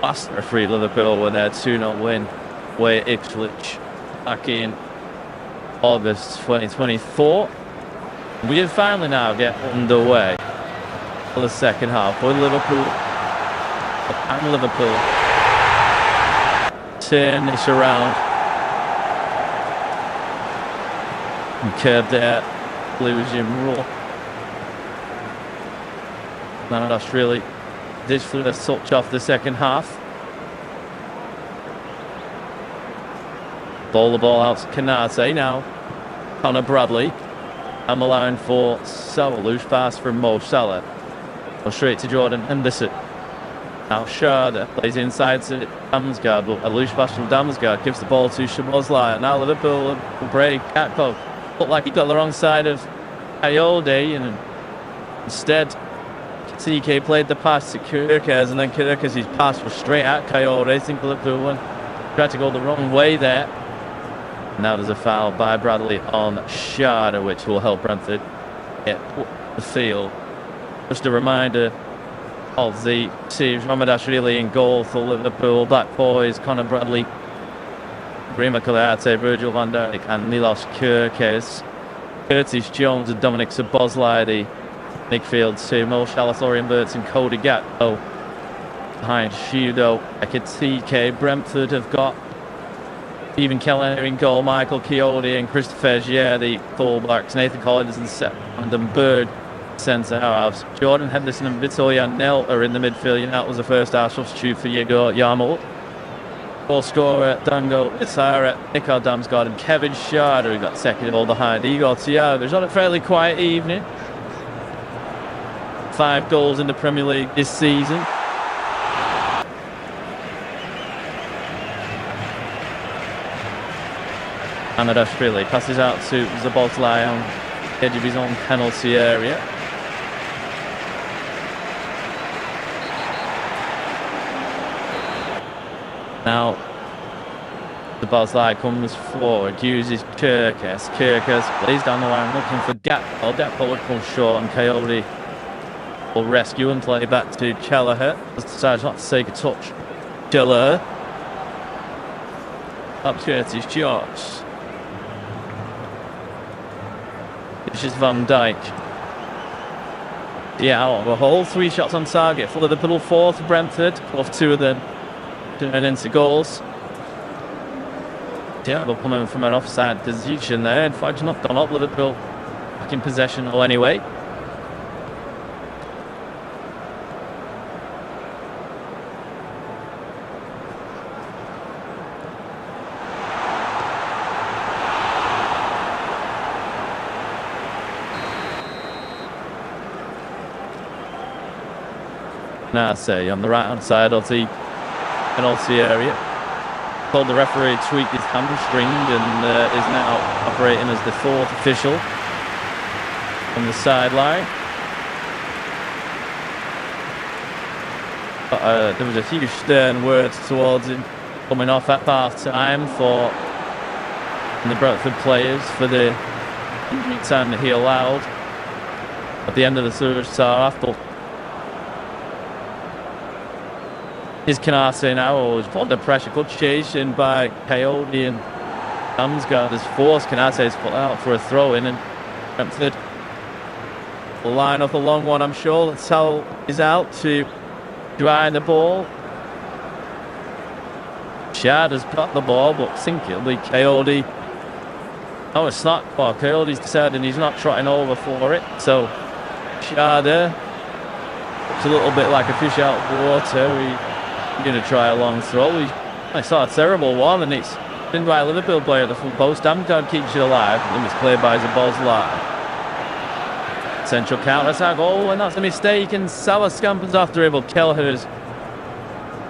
faster free Liverpool with their 2-0 win away at Ipswich back in August 2024. We have finally now get underway for the second half with Liverpool. And Liverpool turn this around and curb their losing rule. Man, that's really this for the touch off the second half. Ball the ball out to Canate now. Connor Bradley. I'm allowing for Salah. Loose pass from Mo Salah. Go straight to Jordan Henderson. Now Schade plays inside to Damsgaard, but a loose pass from Damsgaard gives the ball to Szoboszlai. Now Liverpool will break. Gakpo looked like he got the wrong side of Coyote, and instead TK played the pass to Kirkers, and then Kirkers' pass was straight at Coyote. I think Liverpool tried to go the wrong way there. Now there's a foul by Bradley on Schade, which will help Brentford get the field. Just a reminder of the series. Ramadashvili in goal for Liverpool. Black boys, Connor Bradley, Brima Kolayate, Virgil van Dijk and Milos Kerkez. Curtis Jones and Dominic Szoboszlai, the midfield two. Mo Salah, Florian Wirtz and Cody Gakpo behind Shudo Ekitike. Brentford have got Stephen Kelleher in goal, Michael Chiodi and Christopher Gier, the fullbacks, Nathan Collins and Bird centre halves. Jordan Henderson and Vitor Nel are in the midfield. That was the first half substitute for Yegor Yarmouk. Goal scorer Dango Isara, Nico Damsgaard and Kevin Schade, who got second all behind Igor Thiago. It's not a fairly quiet evening. 5 goals in the Premier League this season. Ramadashvili passes out to Szoboszlai on the edge of his own penalty area. Now Szoboszlai comes forward, uses Kirkes. Kirkes plays down the line looking for Gakpo. Gakpo would come short and Coyote will rescue and play back to Kelleher. Decides not to take a touch. Kelleher up Curtis Jones. This is Van Dijk. Yeah, a whole 3 shots on target for Liverpool, 4 for Brentford. Both 2 of them turned into goals. Yeah, they're coming from an offside position there. In fact, not gone up. Liverpool back in possession anyway. Nase on the right hand side of the penalty area. Told the referee tweaked his hamstring and is now operating as the 4th official on the sideline. There was a few stern words towards him coming off at half time for the Brentford players for the time that he allowed at the end of the first half, but is Canate now, who's put under pressure, good chasing by Coyote, and Damsgaard has forced Canate to put out for a throw in, and Brentford will line up a long one. I'm sure that Sal is out to dry the ball. Schade has got the ball, but I think it'll be Coyote. Oh, it's not. Well, Coyote's decided he's not trotting over for it, so Schade looks a little bit like a fish out of water. He's going to try a long throw. I saw a terrible one, and it's been by a Liverpool player at the full post. Damsgaard keeps it alive, and it's played by Szoboszlai. Central counter-attack. Oh, and that's a mistake, and Salah scampers after it, but Kelleher's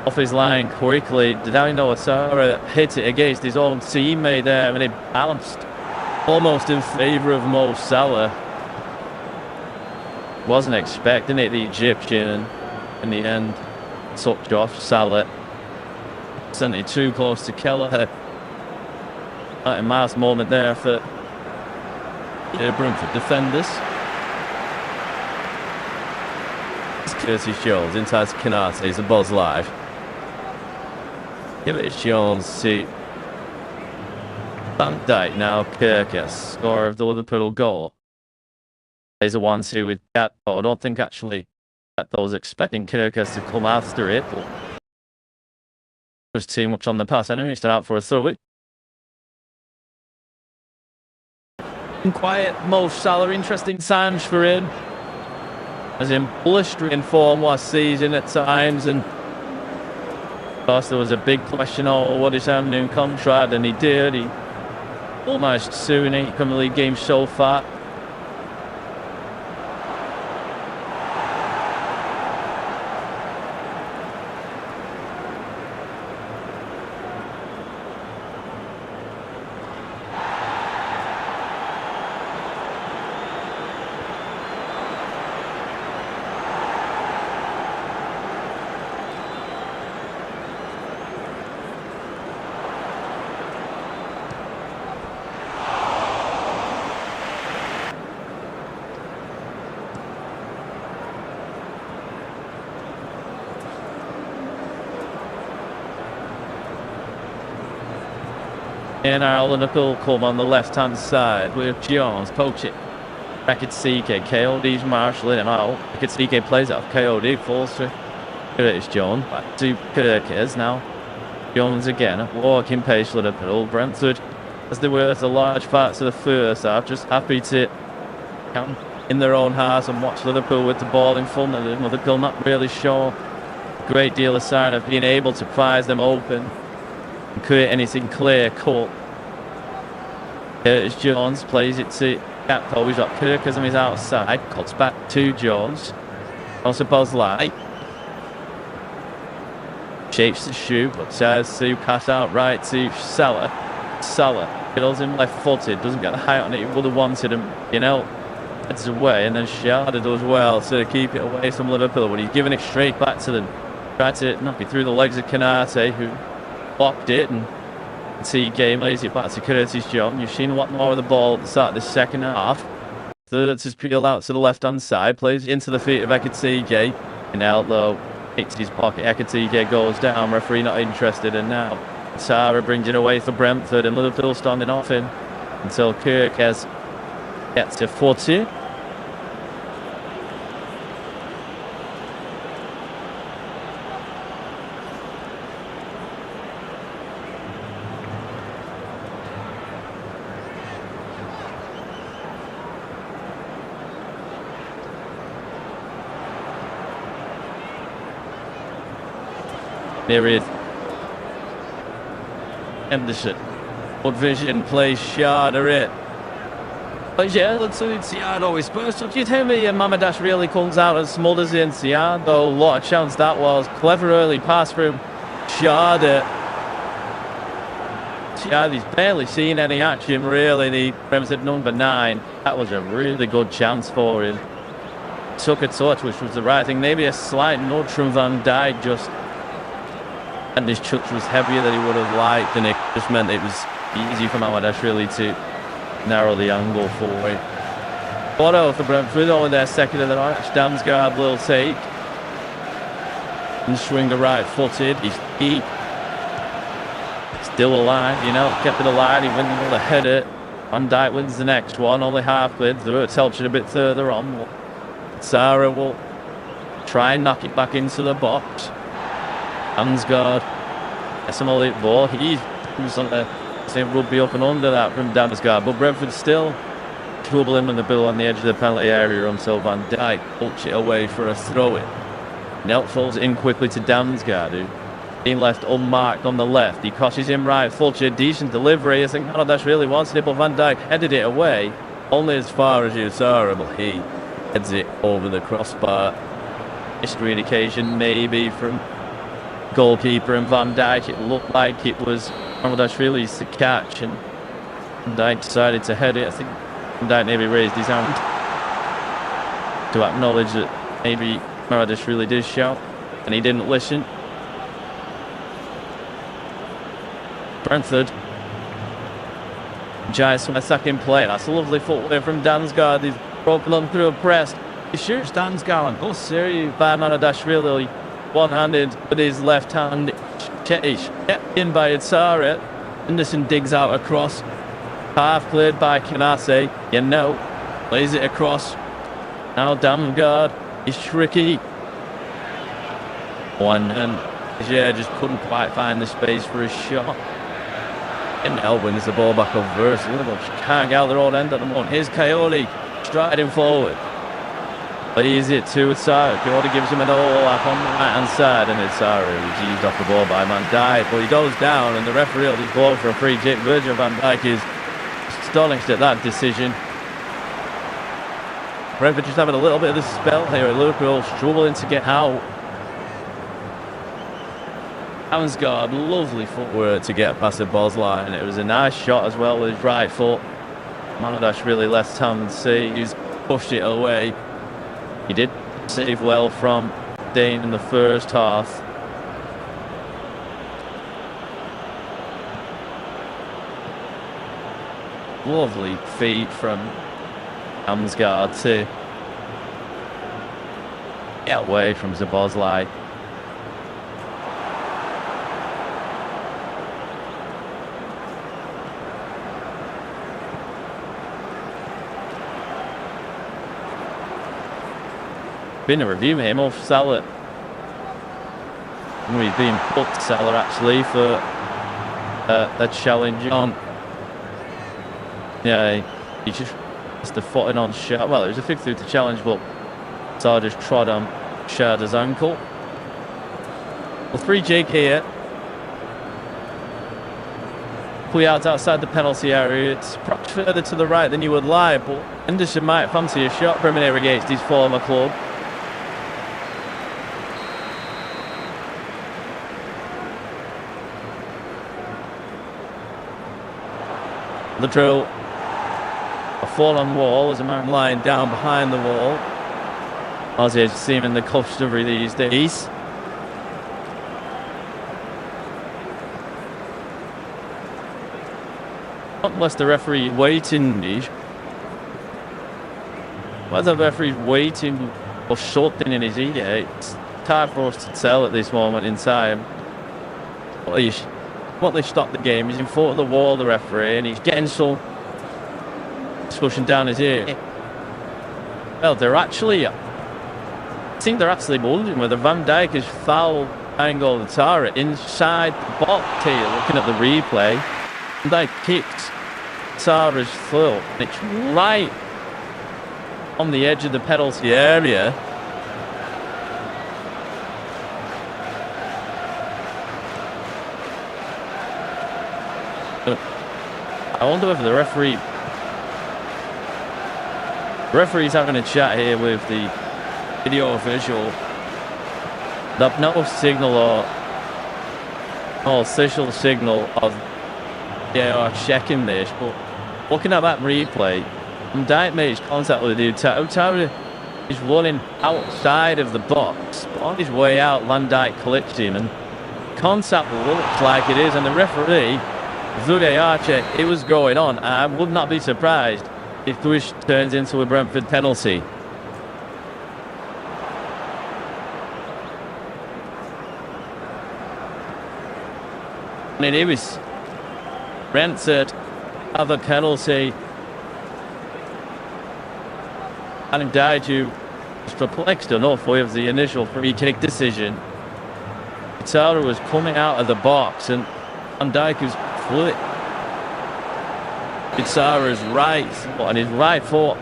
off his line quickly. Dino Asara hit it against his own teammate there, and it bounced almost in favour of Mo Salah. Wasn't expecting it, the Egyptian, in the end. Touch off Salah. Sent it too close to Kelleher. A nice moment there for Brentford defenders. It's Curtis Jones inside to Canate. He's a buzz live. Give it Jones to Van Dijk. Now Kirkus, scorer of the Liverpool goal. There's a 1-2 with Gatto. I don't think actually Gatto was expecting Kirkus to come after it, but was too much on the pass. Anyway, he's out for a throw. Quiet Mo Salah, interesting times for him. As in blistering form last season at times, and of course there was a big question over what is happening in contract, and he did. He almost soon 8 Premier League games so far. And our Liverpool come on the left-hand side with Jones, poach it. Back at CK, KOD's marshalling him out. Back at CK plays off, KOD falls through. Here it is Jones, back to Kirkes now. Jones again, walking pace Liverpool. Brentford, as they were for large parts of the first half, just happy to count in their own halves and watch Liverpool with the ball in front of them. Liverpool not really sure a great deal of sign of being able to prize them open and create anything clear cut. Curtis Jones plays it to Gatto. He's got Kirkus on his outside. Cuts back to Jones. Also Bosley. Shapes the shoot, but tries to pass out right to Salah. Salah kills him left-footed. Doesn't get the height on it. He would have wanted him, you know. Heads away, and then Sharda does well to keep it away from Liverpool. But he's giving it straight back to them. Tried to knock it through the legs of Canate, who blocked it, and game lays it back to Curtis Jones. You've seen a lot more of the ball at the start of the second half. Third has peeled out to the left-hand side, plays into the feet of Ekatike, and out low, hits his pocket. Ekatike goes down, referee not interested, and now Sarah brings it away for Brentford, and Liverpool standing off him until Kirkes gets to 40. There is Henderson. Good vision, plays Sharda it. But yeah, let's see Siardo is first. Do you tell me Mamadash really comes out and smothers in Siardo? What a chance that was. Clever early pass from Sharda. Sharda's barely seen any action really. The Brentford number 9. That was a really good chance for him. Took a touch, which was the right thing. Maybe a slight nudge from Van Dijk just. And his touch was heavier than he would have liked, and it just meant it was easy for Mamadash really to narrow the angle for him. Auto for Brentford, only their second of the match. Damsgaard will take. And swing the right footed. He's deep. Still alive, you know, kept it alive. He wins with a header. Van Dijk wins the next one, only halfway through. It's helped it a bit further on. Sarah will try and knock it back into the box. Damsgaard, SML ball. He was on the same rugby up and under that from Damsgaard, but Brentford still troubling the bill on the edge of the penalty area until Van Dijk pulls it away for a throw-in. Nelt falls in quickly to Damsgaard, who being left unmarked on the left. He crosses him right, Fulcher, decent delivery. I think Mamadash really wanted it, but Van Dijk headed it away, only as far as you saw him, but he heads it over the crossbar. History indication maybe from goalkeeper and Van Dijk. It looked like it was Mamadash really's to catch, and Van Dijk decided to head it. I think Van Dijk maybe raised his hand to acknowledge that maybe Mamadash really did shout, and he didn't listen. Brentford. Jai Smith in play. That's a lovely footwear from Damsgaard. He's broken on through a press. He shoots Damsgaard and goes serious by Mamadash really. One-handed with his left hand, Chase kept in by Itzara. Henderson digs out across. Half cleared by Kanase. Plays it across. Now Damgard is tricky. One and just couldn't quite find the space for his shot. And wins the ball back over us. Liverpool can't get out their own end at the moment. Here's Coyote striding forward. Plays it to Itzara. Coyote gives him an overlap on the right hand side, and Itzara is eased off the ball by Van Dijk. But he goes down, and the referee will just blow for a free kick. Virgil van Dijk is astonished at that decision. Brentford just having a little bit of the spell here. Liverpool struggling to get out. Damsgaard, lovely footwork to get past the ball's line. It was a nice shot as well with his right foot. Manadash really left hand see. He's pushed it away. He did save well from Dane in the first half. Lovely feed from Damsgaard to get away from Szoboszlai. Been a review him off Salah. He's being put to Salah actually for a challenge on. He just missed the footing on Shard. Well, it was a fig through to challenge, but Salah just trod on Sharda's ankle. Well, free jig here. Pull out outside the penalty area. It's perhaps further to the right than you would like, but Henderson might fancy a shot from here against his former club. The drill. A fallen wall as a man lying down behind the wall. As is seeming the customary these days. Unless the referee waiting. Whether the referee's waiting or something in his ear, it's hard for us to tell at this moment in time. What they stopped the game is in front of the wall, the referee, and he's getting some discussion down his ear. Well, I think they're actually wondering whether Van Dijk has fouled Angol Tara inside the box here, looking at the replay. Van Dijk kicked Tara's foot, and it's right on the edge of the penalty area. I wonder if the referee's having a chat here with the video official. There's no signal or no official signal of checking this, but looking at that replay, Van Dijk makes contact with the Tara is running outside of the box, but on his way out, Van Dijk collects him, and contact looks like it is, and the referee, Zude Archer, it was going on. I would not be surprised if this turns into a Brentford penalty. And it was Brentford have a penalty. And Daiju was perplexed enough with the initial free kick decision. Tara was coming out of the box, and Van Dijk was foot. Itzara's right foot, and his right foot,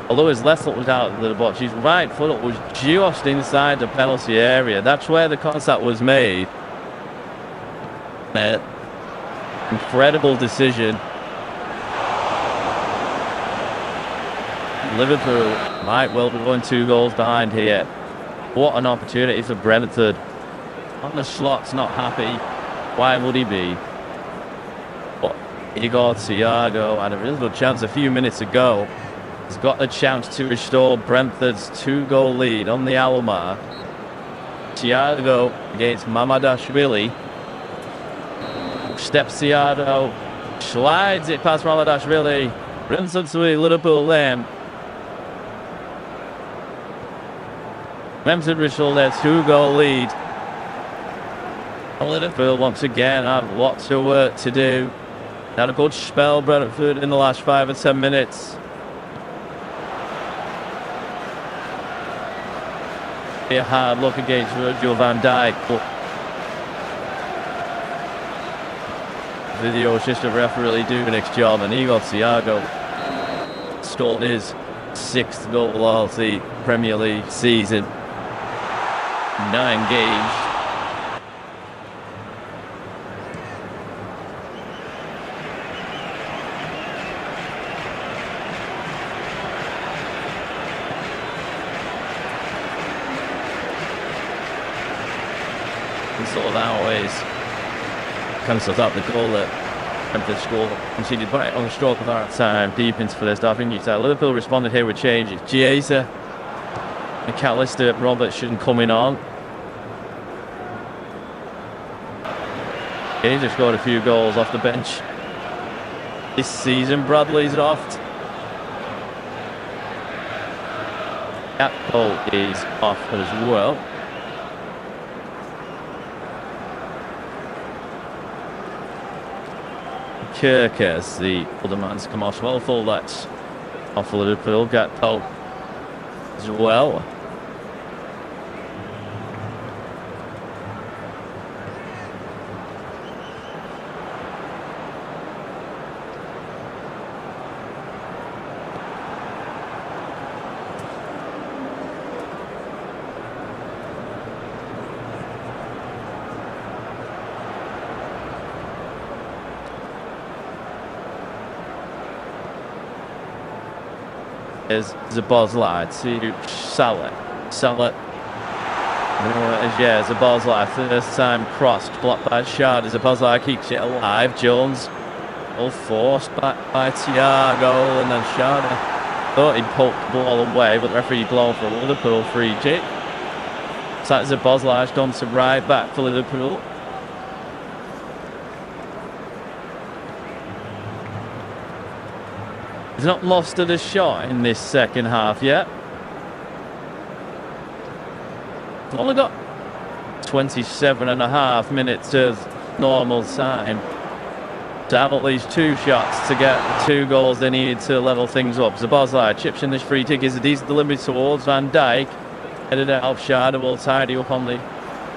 although his left foot was out of the box, his right foot was just inside the penalty area. That's where the contact was made. Incredible decision. Liverpool might well be going 2 goals behind here. What an opportunity for Brentford. On the slot's not happy. Why would he be? But Igor Thiago had a really good chance a few minutes ago. He's got a chance to restore Brentford's 2-goal lead on the hour mark. Thiago against Mamadashvili. Steps Thiago, slides it past Mamadashvili, runs into the Liverpool lane. Brentford restore their 2-goal lead Liverpool once again have lots of work to do. Had a good spell, Brentford, in the last 5 or 10 minutes. A hard look against Virgil van Dijk, but video assistant referee doing its job, and Igor Thiago stole his 6th goal of the Premier League season. 9 games. Sort of always cancels out the goal that Brentford scored, conceded right on the stroke of our time, deep into the first half. Liverpool responded here with changes. Chiesa, McAllister, Robertson coming on. Chiesa scored a few goals off the bench this season. Bradley's off. That goal is off as well. Kirkers, the other man's come off well. Full that's off Liverpool. Gatpo as well. Is Zabozlai to Salah. Yeah, Zabozlai first time crossed, blocked by Shard. Zabozlai keeps it alive. Jones all forced back by Thiago, and then Shard thought he'd poked the ball away, but the referee blown for Liverpool free kick. So Zabozlai's done some right back for Liverpool. He's not lost at a shot in this second half yet. Only got 27.5 minutes of normal time to have at least 2 shots to get the 2 goals they needed to level things up. Zabozlai chips in this free kick, is a decent delivery towards Van Dijk. Headed out, Shard will tidy up on the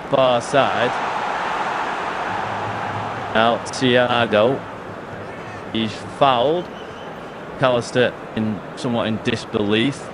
far side. Now Thiago, he's fouled. McAllister somewhat in disbelief.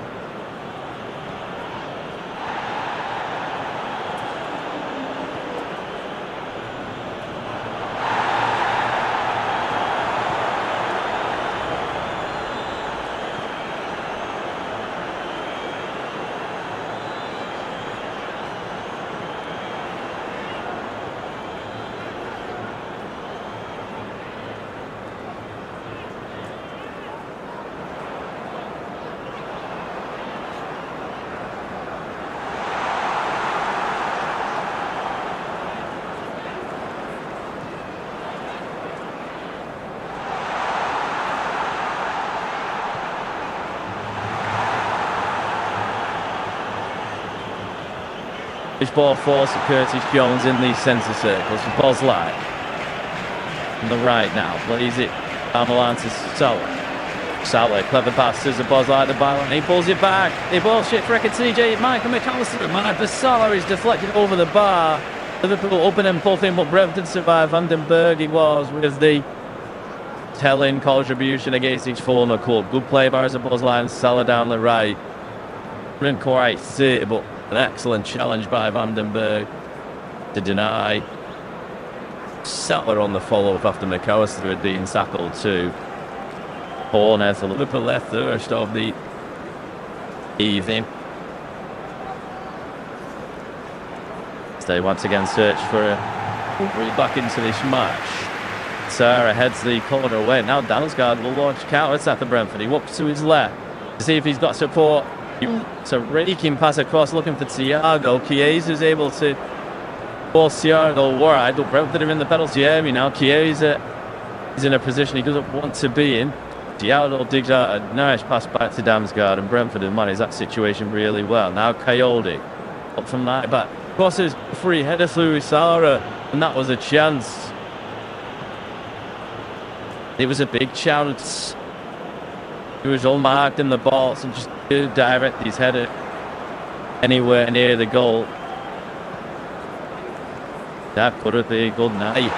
This ball forced Curtis Jones in the centre circle. So Bosley on the right now plays it down the line to Salah, clever pass to Bosley at the byline. He pulls it back. They ball shit for TJ. Michael McAllister. The Salah is deflected over the bar. Liverpool open and pull in, but Brentford survive. Vandenberg he was with the telling contribution against his former club. Good play by Bosley and Salah down the right. Didn't quite see it, but an excellent challenge by Vandenberg to deny. Salah on the follow-up after McAllister had been tackled too. Corner for Liverpool, left first of the evening. They once again search for a read back into this match. Sarah heads the corner away. Now Dalsgaard will launch counter-attack for Brentford. He walks to his left to see if he's got support. It's a raking pass across looking for Thiago. Chiesa's able to force Thiago wide, but Brentford are in the penalty area now. Chiesa is in a position he doesn't want to be in. Thiago digs out a nice pass back to Damsgaard, and Brentford have managed that situation really well. Now Coyote up from right back. Crosses free header through Isara, and that was a chance. It was a big chance. He was unmarked in the box and just direct his header anywhere near the goal. That could have been a good night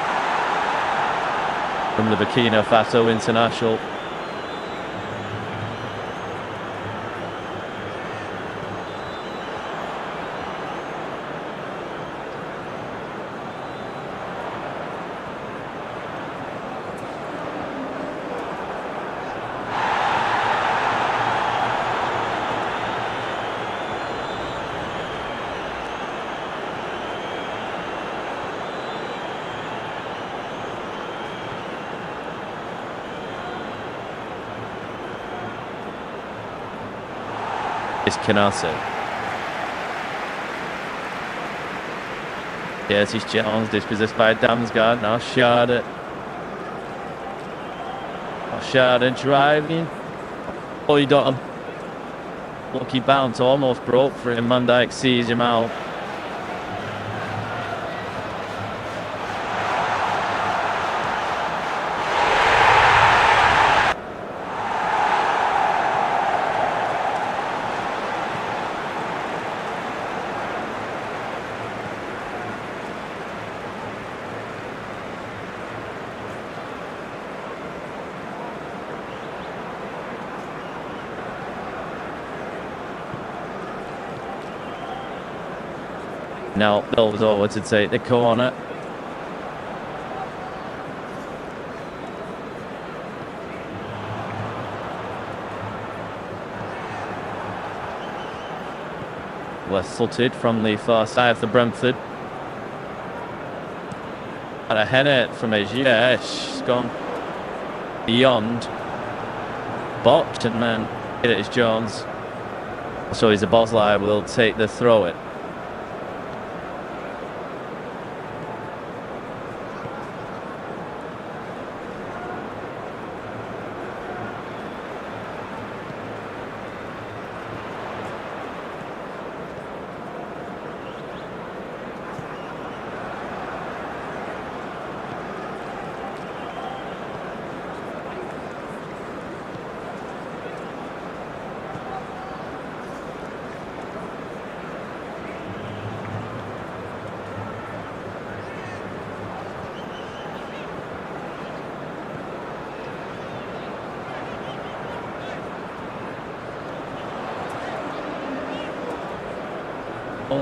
from the Burkina Faso international. Is Canase. Yes, he's Jones, dispossessed by Damsgaard. Now Schade. Schade driving. Oh, he got him. Lucky bounce, almost broke for him. Van Dijk sees him out. Now Bill's over to take the corner. West footed from the far side of the Brentford. And a header from Asia. She's gone beyond. Boxed and then hit it is Jones. So he's a Bosley will take the throw it.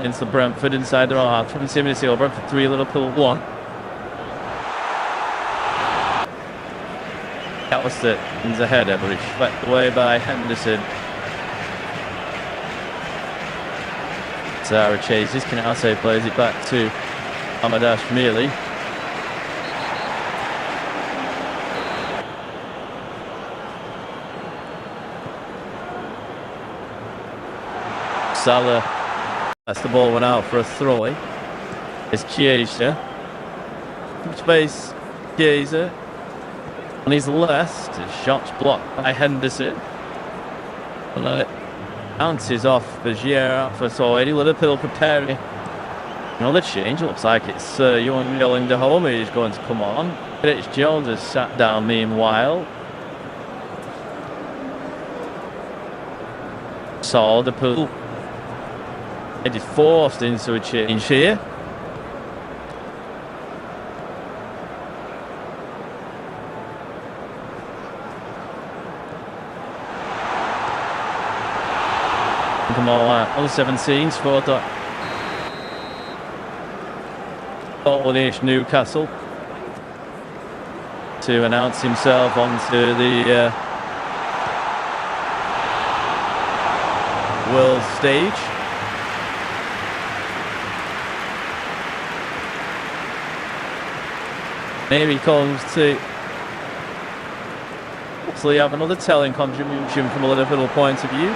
Into Brentford inside their half. 20 minutes over. Brentford 3, Liverpool 1. That was the header, but it's swept away by Henderson. Zara chases. Canase plays it back to Amadash Mealy. Salah. As the ball went out for a throw-in. It's Chiesa. Space, Chiesa. On his left, his shot's blocked by Henderson. And it bounces off Bergier for Soedi. Liverpool preparing another change. Looks like it's Johan Yelling de Home who's going to come on. It's Jones has sat down meanwhile. Saw the pool. It is forced into a change here. Come on, on 17, scored that. Totally Newcastle to announce himself onto the world stage. Here he comes to hopefully have another telling contribution from a Liverpool point of view.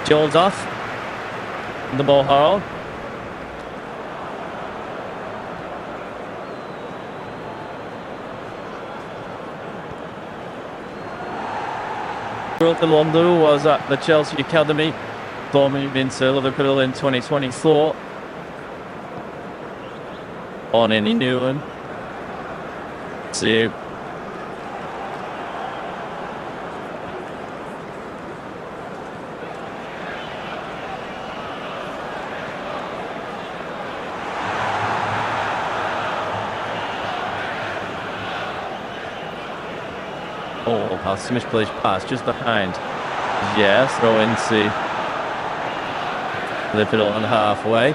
Jones off. The ball hard. The London was at the Chelsea Academy Bombing into Liverpool in 2024. On any new one. See you. Oh, pass, misplaced pass just behind. Yeah, throw into Liverpool on halfway.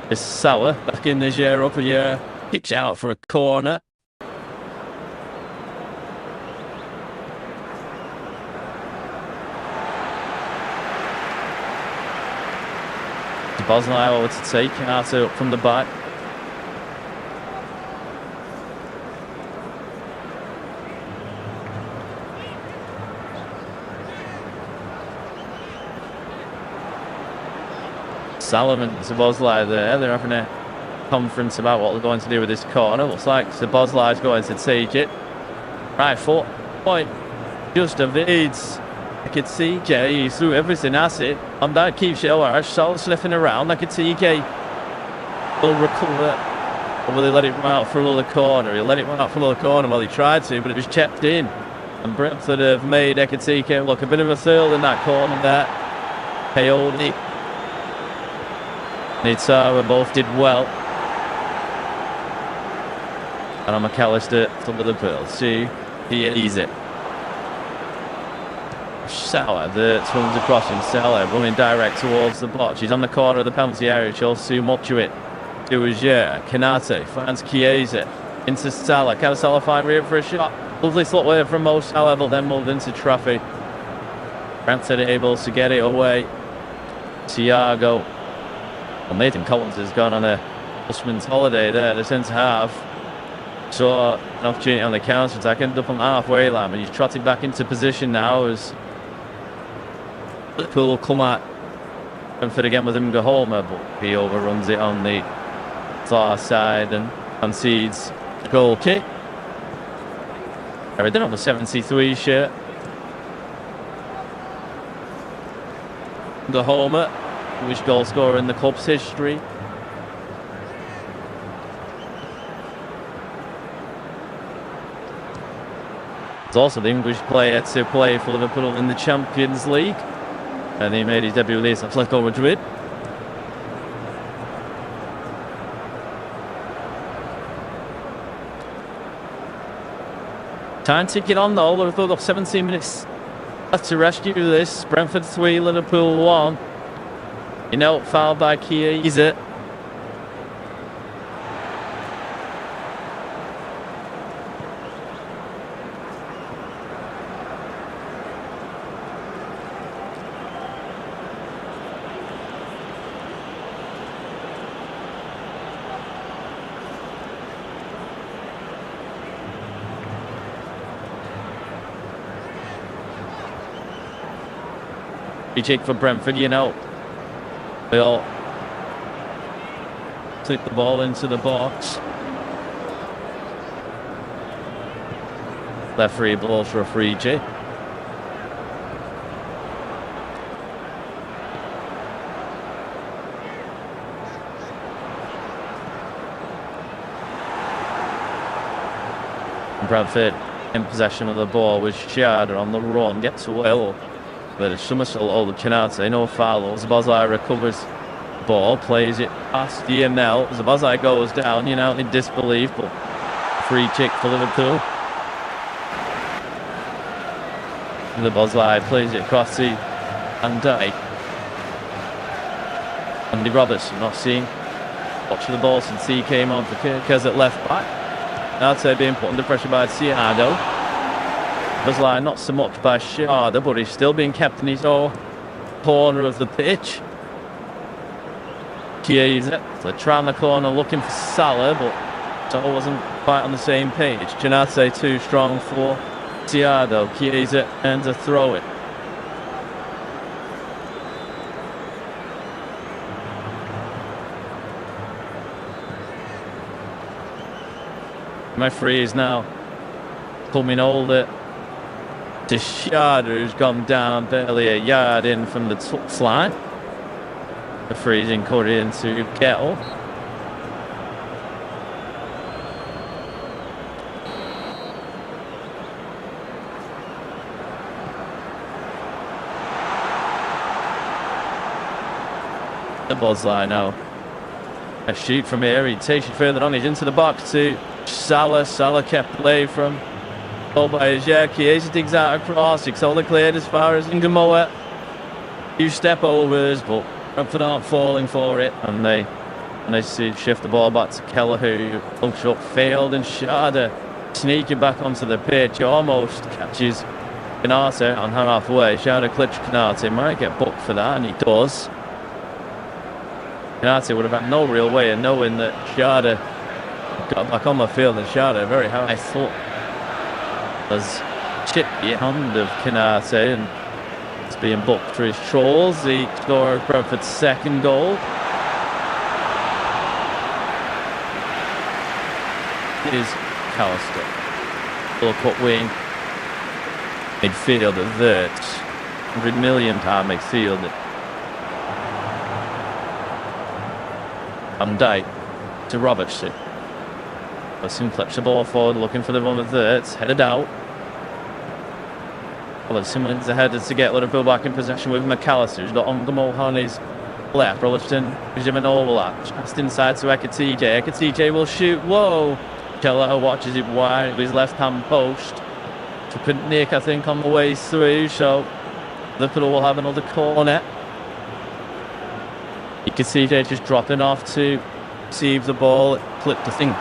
It's Salah back in this year, up a year. Kicks out for a corner. Bosley over to take Carter up from the back. Salomon and Szoboszlai there. They're having a conference about what they're going to do with this corner. Looks like Szoboszlai's going to take it. Right foot. Point. Just evades. I could see Jay. He threw everything at it. And that keeps it alive. Salah sniffing around. I could see Jay will recover. Or will he let it run out for another corner? He'll let it run out for another corner. Well, he tried to, but it was checked in. And Brentford have made Ekitike look a bit of a thrill in that corner there. Coyote. Nitara both did well. And on McAllister to Liverpool. See, he is it. Salah, the swings across him. Salah running direct towards the box. He's on the corner of the penalty area. Shows too much of it. It was Kanate finds Chiesa into Salah. Can Salah find room for a shot? Lovely slot away from Mo Salah, but then moved into traffic. Brentford able to get it away. Thiago. Well, Nathan Collins has gone on a Usman's holiday there, the centre half. Saw an opportunity on the counter attack, ended up on the halfway line, and he's trotted back into position now as Liverpool will come at Brentford again with him go home, but he overruns it on the far side and concedes a goal kick. They're on the 73 shirt. The homer, which goal scorer in the club's history. He's also the English player to play for Liverpool in the Champions League. And he made his debut against Atletico Madrid. Time ticking on though. Liverpool got 17 minutes left to rescue this. Brentford 3, Liverpool 1. You know, fouled by Chiesa. Check for Brentford, you know. They all take the ball into the box. Referee blows for a free kick. Brentford in possession of the ball with Sharder on the run, gets away. But it's somersault over Kanate, no foul. Szoboszlai recovers the ball, plays it past DML. Szoboszlai goes down, you know, in disbelief, but free kick for Liverpool. Szoboszlai plays it across to Van Dijk. Andy Robertson not seeing, watching the ball since he came on for Kirkes at left back. Kanate being put under pressure by Thiago. Szoboszlai not so much by Sharder, but he's still being kept in his own corner of the pitch. Chiesa, so try on the corner looking for Salah, but Salah wasn't quite on the same page. Kanate too strong for Thiago. Chiesa ends a throw it. My freeze now. Coming hold it to Shada, who's gone down barely a yard in from the touchline. The freezing cut into Kettle. The ball's line now. A shoot from here. He takes it further on. He's into the box to Salah. Salah kept play from by Jack. He digs out across. It's all cleared as far as Ngamoa. Few step overs, but Brentford aren't falling for it. And they shift the ball back to Kelleher, who looks up, failed, and Shada sneaking back onto the pitch. He almost catches Canate on halfway. Shada clips Canate. Might get booked for that, and he does. Canate would have had no real way of knowing that Shada got back on the field, and Shada very high foot has chipped the hand of Canate, and it's being booked for his trolls. The scorer of Brentford's second goal. It is Callister. Full cut wing. Midfielder that £100 million midfielder. Van Dijk to Robertson. Robertson flips the ball forward, looking for the one there. It's headed out. Robertson wins the header to get Liverpool back in possession with McAllister, who's got on the on his left. Robertson gives him an overlap. Just inside to Ekatike. Ekatike will shoot. Whoa! Kelleher watches it wide with his left hand post. To Nick, I think, on the way through. So Liverpool will have another corner. You can see they're just dropping off to receive the ball. It clipped, I think.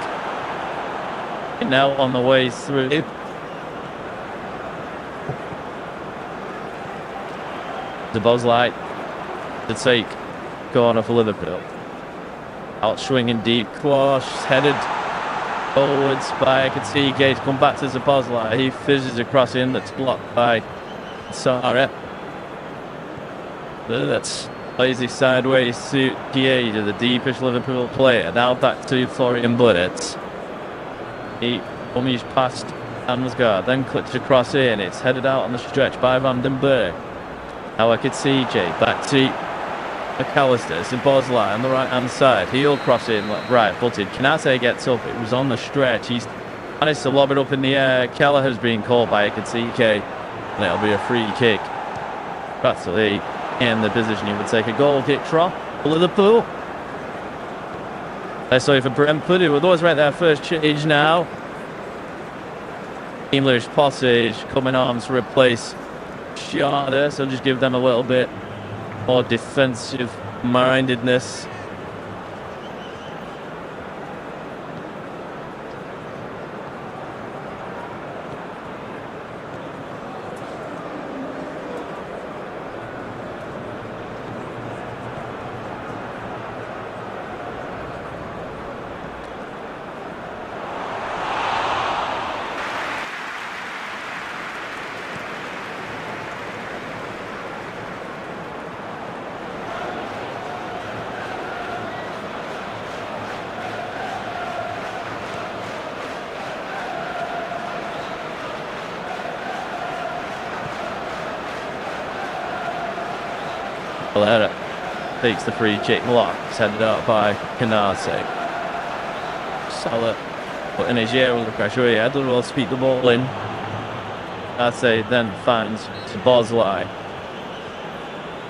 Now on the way through. The buzz light to take corner for Liverpool. Out swinging deep, Quash headed forwards by Ekatike to come back to the buzz light. He fizzes across in, that's blocked by Sarah. That's lazy sideways to Chiesa, the deepest Liverpool player. Now back to Florian Bullett. He comes past Amsgaard, then clips across in. It's headed out on the stretch by Van den Berg. Now Ekatike back to McAllister. It's in Bosley on the right hand side. He'll cross in right footed. Canate gets up. It was on the stretch. He's managed to lob it up in the air. Kelleher's being called by Ekatike. And it'll be a free kick. Practically in the position he would take a goal kick from for Liverpool. Sorry for Brentford, who were those right there first change now. English Passage coming on to replace Shada, so just give them a little bit more defensive mindedness. Valera takes the free kick block, headed out by Canate. Salah putting his ear under pressure. He had to speed the ball in. Canate then finds to Bosley.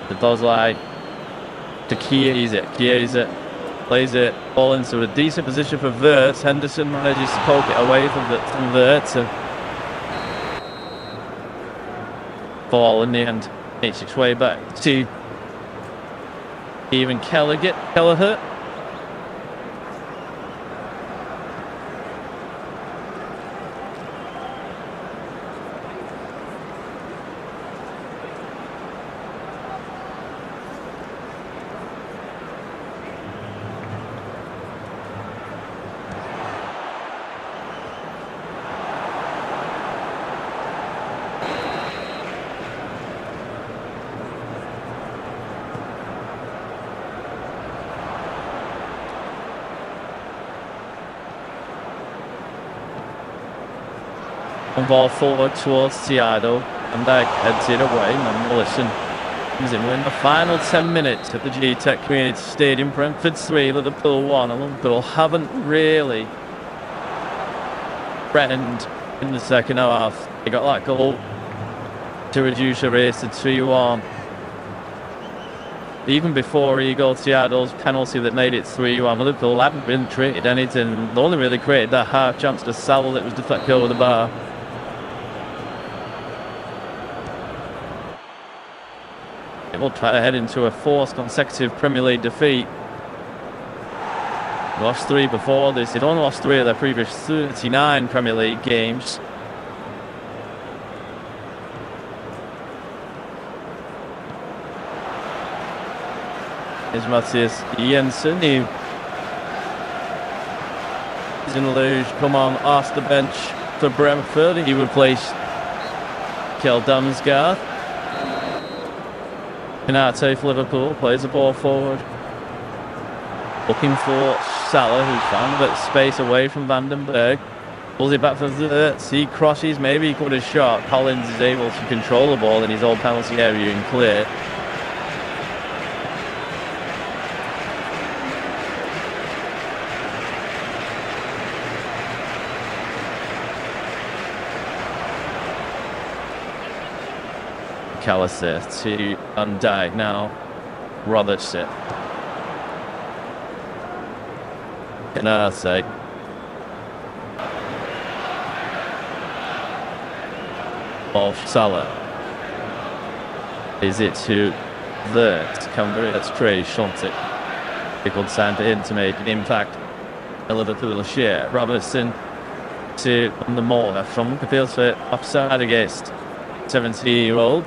The Bosley to Chiesa. Chiesa plays it ball into a decent position for Wirtz. Henderson manages to poke it away from Wirtz. Ball in the end makes its way back to even Kelleher. One ball forward towards Thiago. And Dyke heads it away. And Willison comes in. We're in the final 10 minutes at the G-Tech Community Stadium. Brentford 3, Liverpool 1. And Liverpool haven't really threatened in the second half. They got that goal to reduce the race to 2-1. Even before Igor Thiago's penalty that made it 3-1, Liverpool haven't really created anything. They only really created that half chance to Salah that was deflected over the bar. It will try to head into a fourth consecutive Premier League defeat. Lost 3 before this. They'd only lost 3 of their previous 39 Premier League games. Is Matthias Jensen, who is in the luge, come on off the bench for Brentford. He replaced Kjell Damsgaard. Canate for Liverpool plays the ball forward, looking for Salah, who's found a bit of space away from Vandenberg. Pulls it back for the he crosses, maybe he could have shot. Collins is able to control the ball in his own penalty area and clear. McAllister to Van Dijk now. Robertson. Canate. Of Salah. Is it to the Camberry? That's Trey Shontick. Pickled time for him to make an impact. A Liverpool share. Robertson to the Moore from appeals for offside against 17-year-old.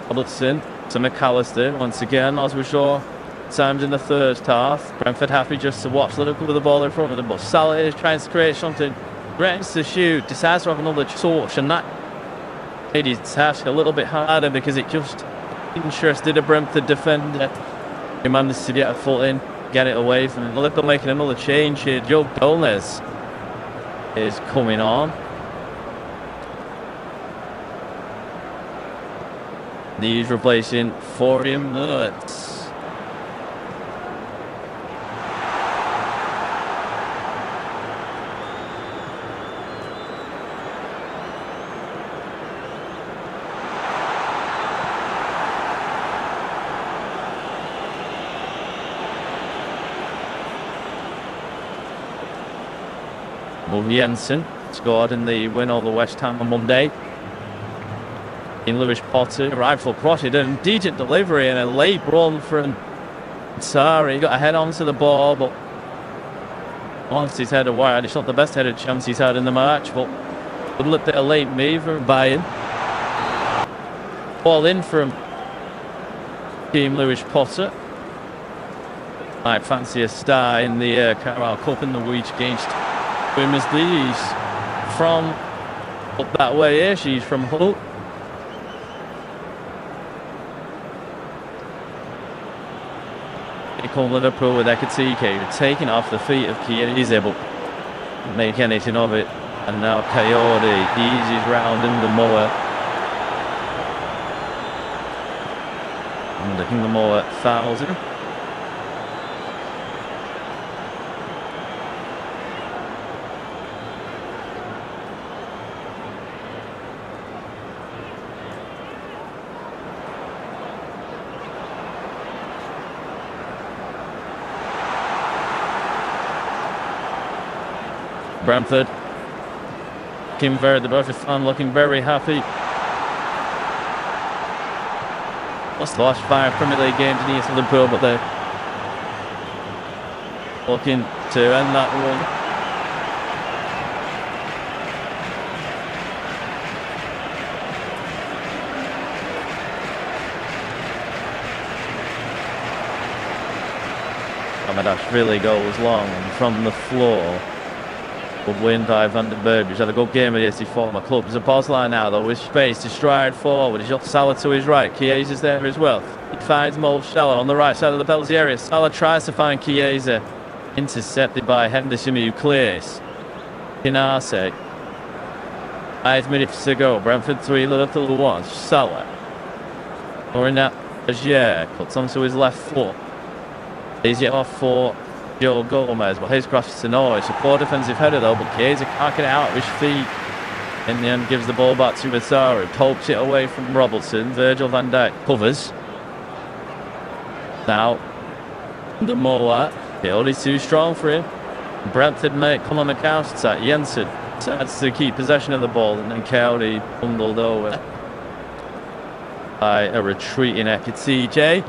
Robertson to McAllister once again, as we saw times in the first half. Brentford happy just to watch Liverpool with the ball in front of them, but Salah is trying to create something, threatens to shoot, decides to have another touch, and that made his task a little bit harder because it just interested a Brentford defender who managed to get a foot in, get it away from him. Liverpool making another change here. Joe Gomez is coming on. He's replacing Florian Wirtz. Jensen scored in the win over West Ham on Monday. In Lewis Potter, arrived for Crotted, and decent delivery and a late run from Sarri. He got a head onto the ball, but once he's headed wide, it's not the best headed chance he's had in the match, but a little bit of late move from Bayern. Ball in from Team Lewis Potter. Might fancy a star in the Carabao Cup in the week against Women's League. From up that way here, she's from Hull. Liverpool with Ekatike taking off the feet of Chiesa, but make anything of it. And now Coyote eases round in the Moore. And the Moore fouls him. Brentford, Kimber, the both fan looking very happy. Lost the last 5 Premier League games in the Liverpool, but they're looking to end that run. Amadash really goes long from the floor. Good win by Vandenberg, who's had a good game against his former club. There's a pause line now, though, with space to stride forward. He's got Salah to his right. Chiesa's there as well. He finds Mo Salah on the right side of the penalty area. Salah tries to find Chiesa. Intercepted by Henderson, who clears. Canate. 5 minutes to go. Brentford 3, Liverpool 1. Salah. Scoring that as cuts onto his left foot. He's it off for Joe Gomez, but his cross to Norwich. It's a poor defensive header though, but Chiesa can't get it out of his feet. In the end, gives the ball back to Massaro. Pokes it away from Robertson. Virgil van Dijk covers. Now, the Mola. Field is too strong for him. Brentford make Conor McAllister attack. Jensen starts to keep possession of the ball, and then Cowley bundled over by a retreating Ekitike.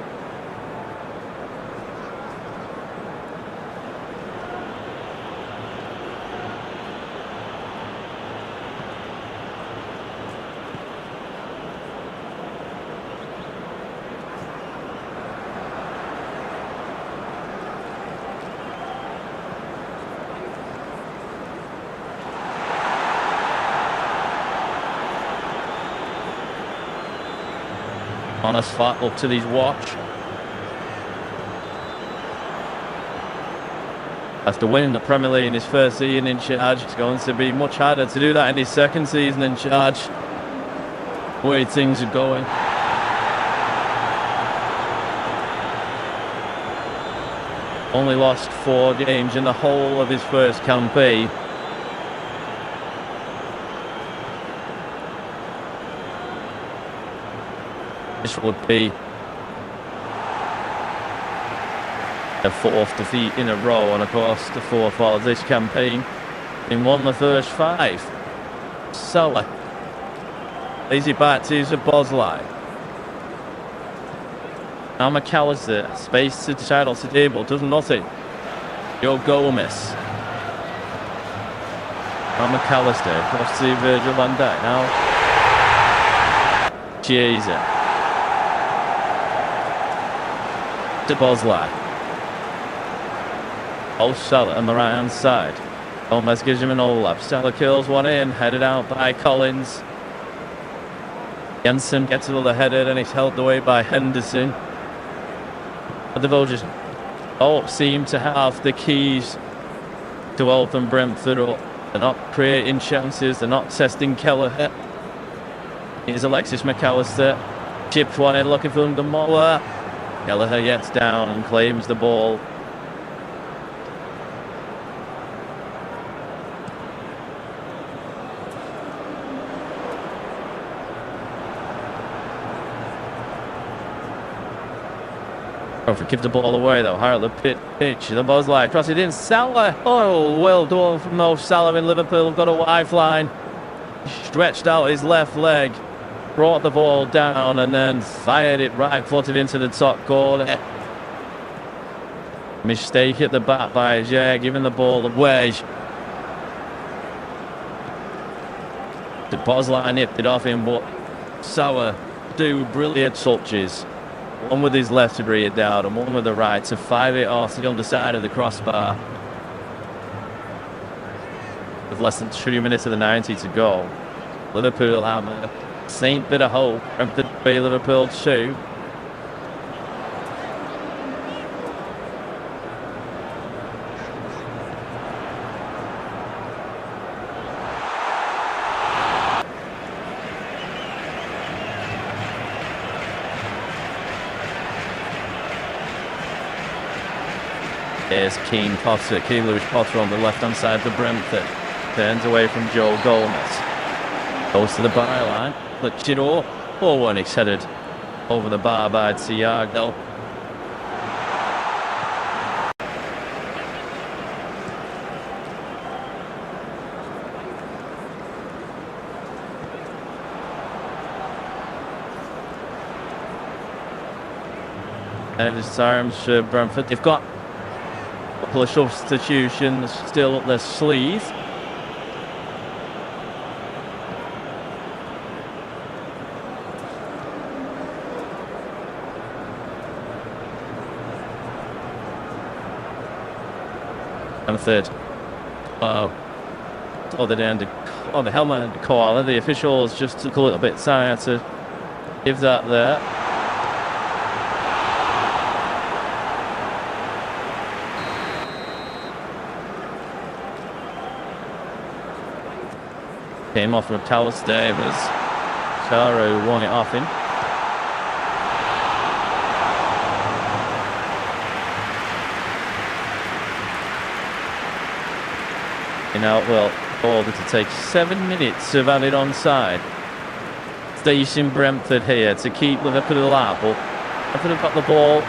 On a spot up to his watch. After winning the Premier League in his first season in charge, it's going to be much harder to do that in his second season in charge. The way things are going. Only lost 4 games in the whole of his first campaign. This would be a 4th defeat in a row, and of course the 4th of this campaign. In won the first 5. Salah. Easy back to Efootball. Now McAllister, space to the title to table, does nothing. Joe Gomez. Now McAllister, across to Virgil van Dijk. Now Chiesa. To Bosley. Oh, Salah on the right hand side. Gomez gives him an overlap. Salah kills one in, headed out by Collins. Jensen gets another header, and it's held away by Henderson. But the Vosges all seem to have the keys to open Brentford up. They're not creating chances, they're not testing Kelleher. Here's Alexis McAllister. Chipped one in, looking for Mola. Kelleher gets down and claims the ball. Brentford give the ball away though, higher the pitch. The ball's like cross it in. Salah. Oh, well done from Mo Salah in Liverpool. Got a lifeline. Stretched out his left leg. Brought the ball down and then fired it right-footed into the top corner. Mistake at the back by Jay, giving the ball away. The Bosley nipped it off him, but Salah do brilliant touches. One with his left to bring it down and one with the right to fire it off the underside of the crossbar. With less than 2 minutes of the 90 to go. Liverpool have a Saint bit of hope. Brentford 3, Liverpool 2. Here's Keane Potter, Keane Lewis Potter on the left-hand side for Brentford. Turns away from Joe Gomez. Goes to the byline. Flips it up. Oh, when it's headed over the bar by Thiago. And it's arms for Brentford. They've got a couple of substitutions still up their sleeve. And third. Oh, the helmet call. The officials just took a little bit time to give that there. Came off from Talos Davis. Charo won it off him. Well, ordered to take 7 minutes of added onside. Station Brentford here to keep Liverpool alive, but Brentford have got the ball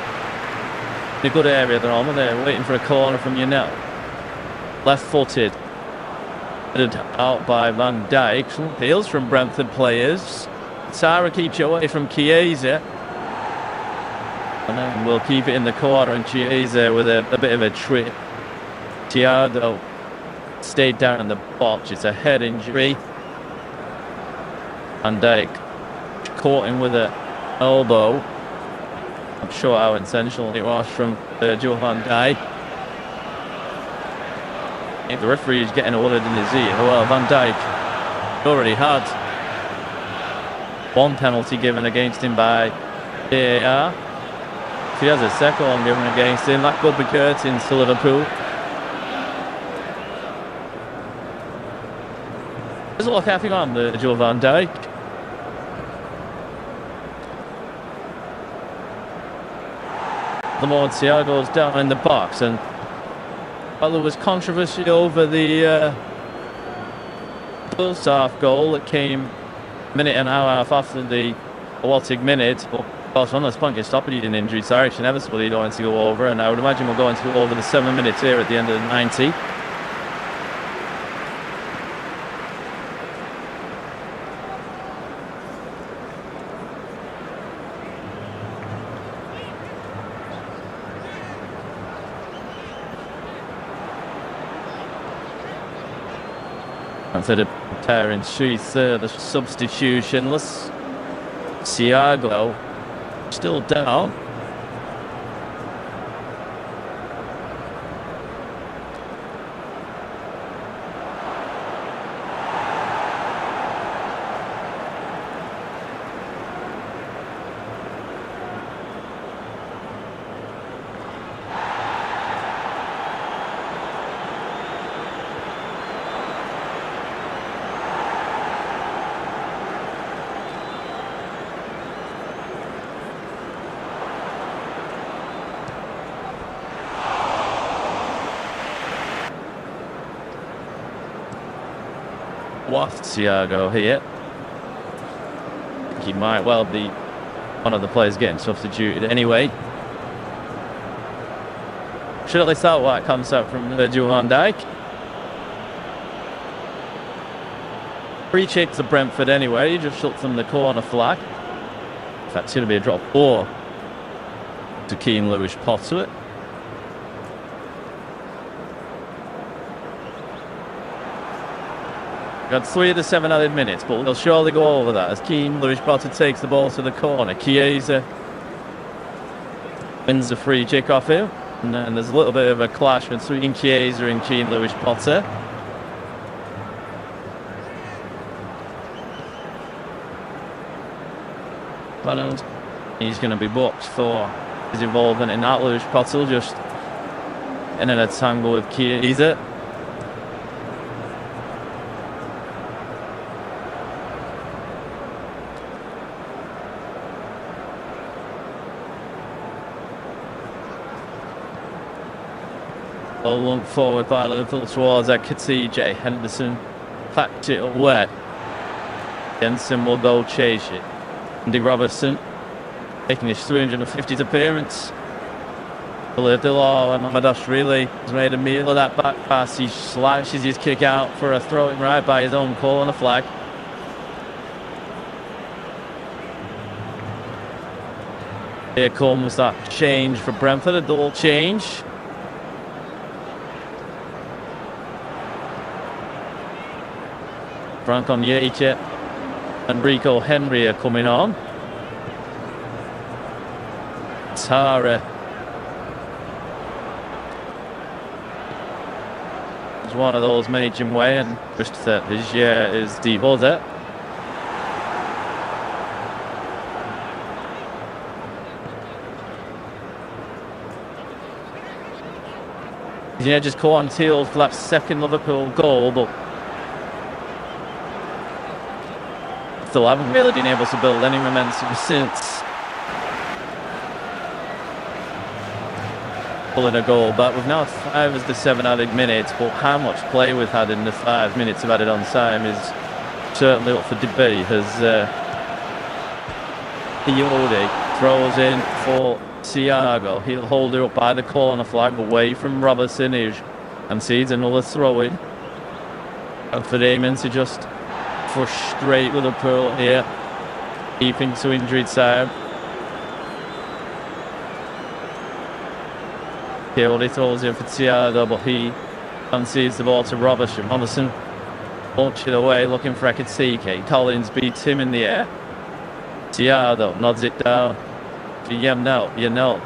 in a good area at the moment. They're waiting for a corner from you now. Left-footed. Out by Van Dijk. Heels from Brentford players. Sarah keeps you away from Chiesa. And then we'll keep it in the corner, and Chiesa with a bit of a trip. Thiago stayed down in the box. It's a head injury. Van Dijk caught him with an elbow. I'm sure how intentional it was from Virgil van Dijk. If the referee is getting a word in his ear, well, Van Dijk already had one penalty given against him by VAR. If he has a second one given against him, that could be curtains to Liverpool. Doesn't look happy on the Virgil van Dijk. The more Thiago's down in the box, and well, there was controversy over the first half goal that came a minute and a half after the Waltig minute. But of course, on this point, stopped an injury. Sorry, it's inevitably going to go over, and I would imagine we're going to go over the 7 minutes here at the end of the 90. Instead of tearing sheath, the substitutionless Thiago still down. Thiago here. He might well be one of the players getting substituted anyway. Should at least that white comes out from Virgil van Dijk. Free kick to Brentford anyway. He just shot from the corner flag. In fact, it's going to be a drop ball to Keane Lewis Potter. Got 3 of the 7 added minutes, but they'll surely go over that as Keane Lewis Potter takes the ball to the corner. Chiesa wins the free kick off him, and then there's a little bit of a clash between Chiesa and Keane Lewis Potter. But he's going to be booked for his involvement in that. Lewis Potter just in a tangle with Chiesa. Long forward by Liverpool towards Ekitija. Henderson packed it away. Jensen will go chase it. Andy Robertson making his 350th appearance. Dillar and Mamadosh really has made a meal of that back pass. He slashes his kick out for a throw-in right by his own call on the flag. Here comes that change for Brentford, a double change. Frank on Yates and Rico Henry are coming on. Tara is one of those major way, and just that this year is the buzzer. Yeah, just caught on tail for that second Liverpool goal, but still haven't really been able to build any momentum since pulling a goal back. We've now had 5 as the 7 added minutes, but how much play we've had in the 5 minutes of added on time is certainly up for debate. As Iode throws in for Thiago. He'll hold it up by the corner flag away from Robertson, who concedes another throw-in. And for Damon to just frustrate Liverpool here, keeping to injured time. Iode throws in for Thiago, but he concedes the ball to Robertson. Robertson launches it away, looking for Ekitike. Collins beats him in the air. Thiago nods it down.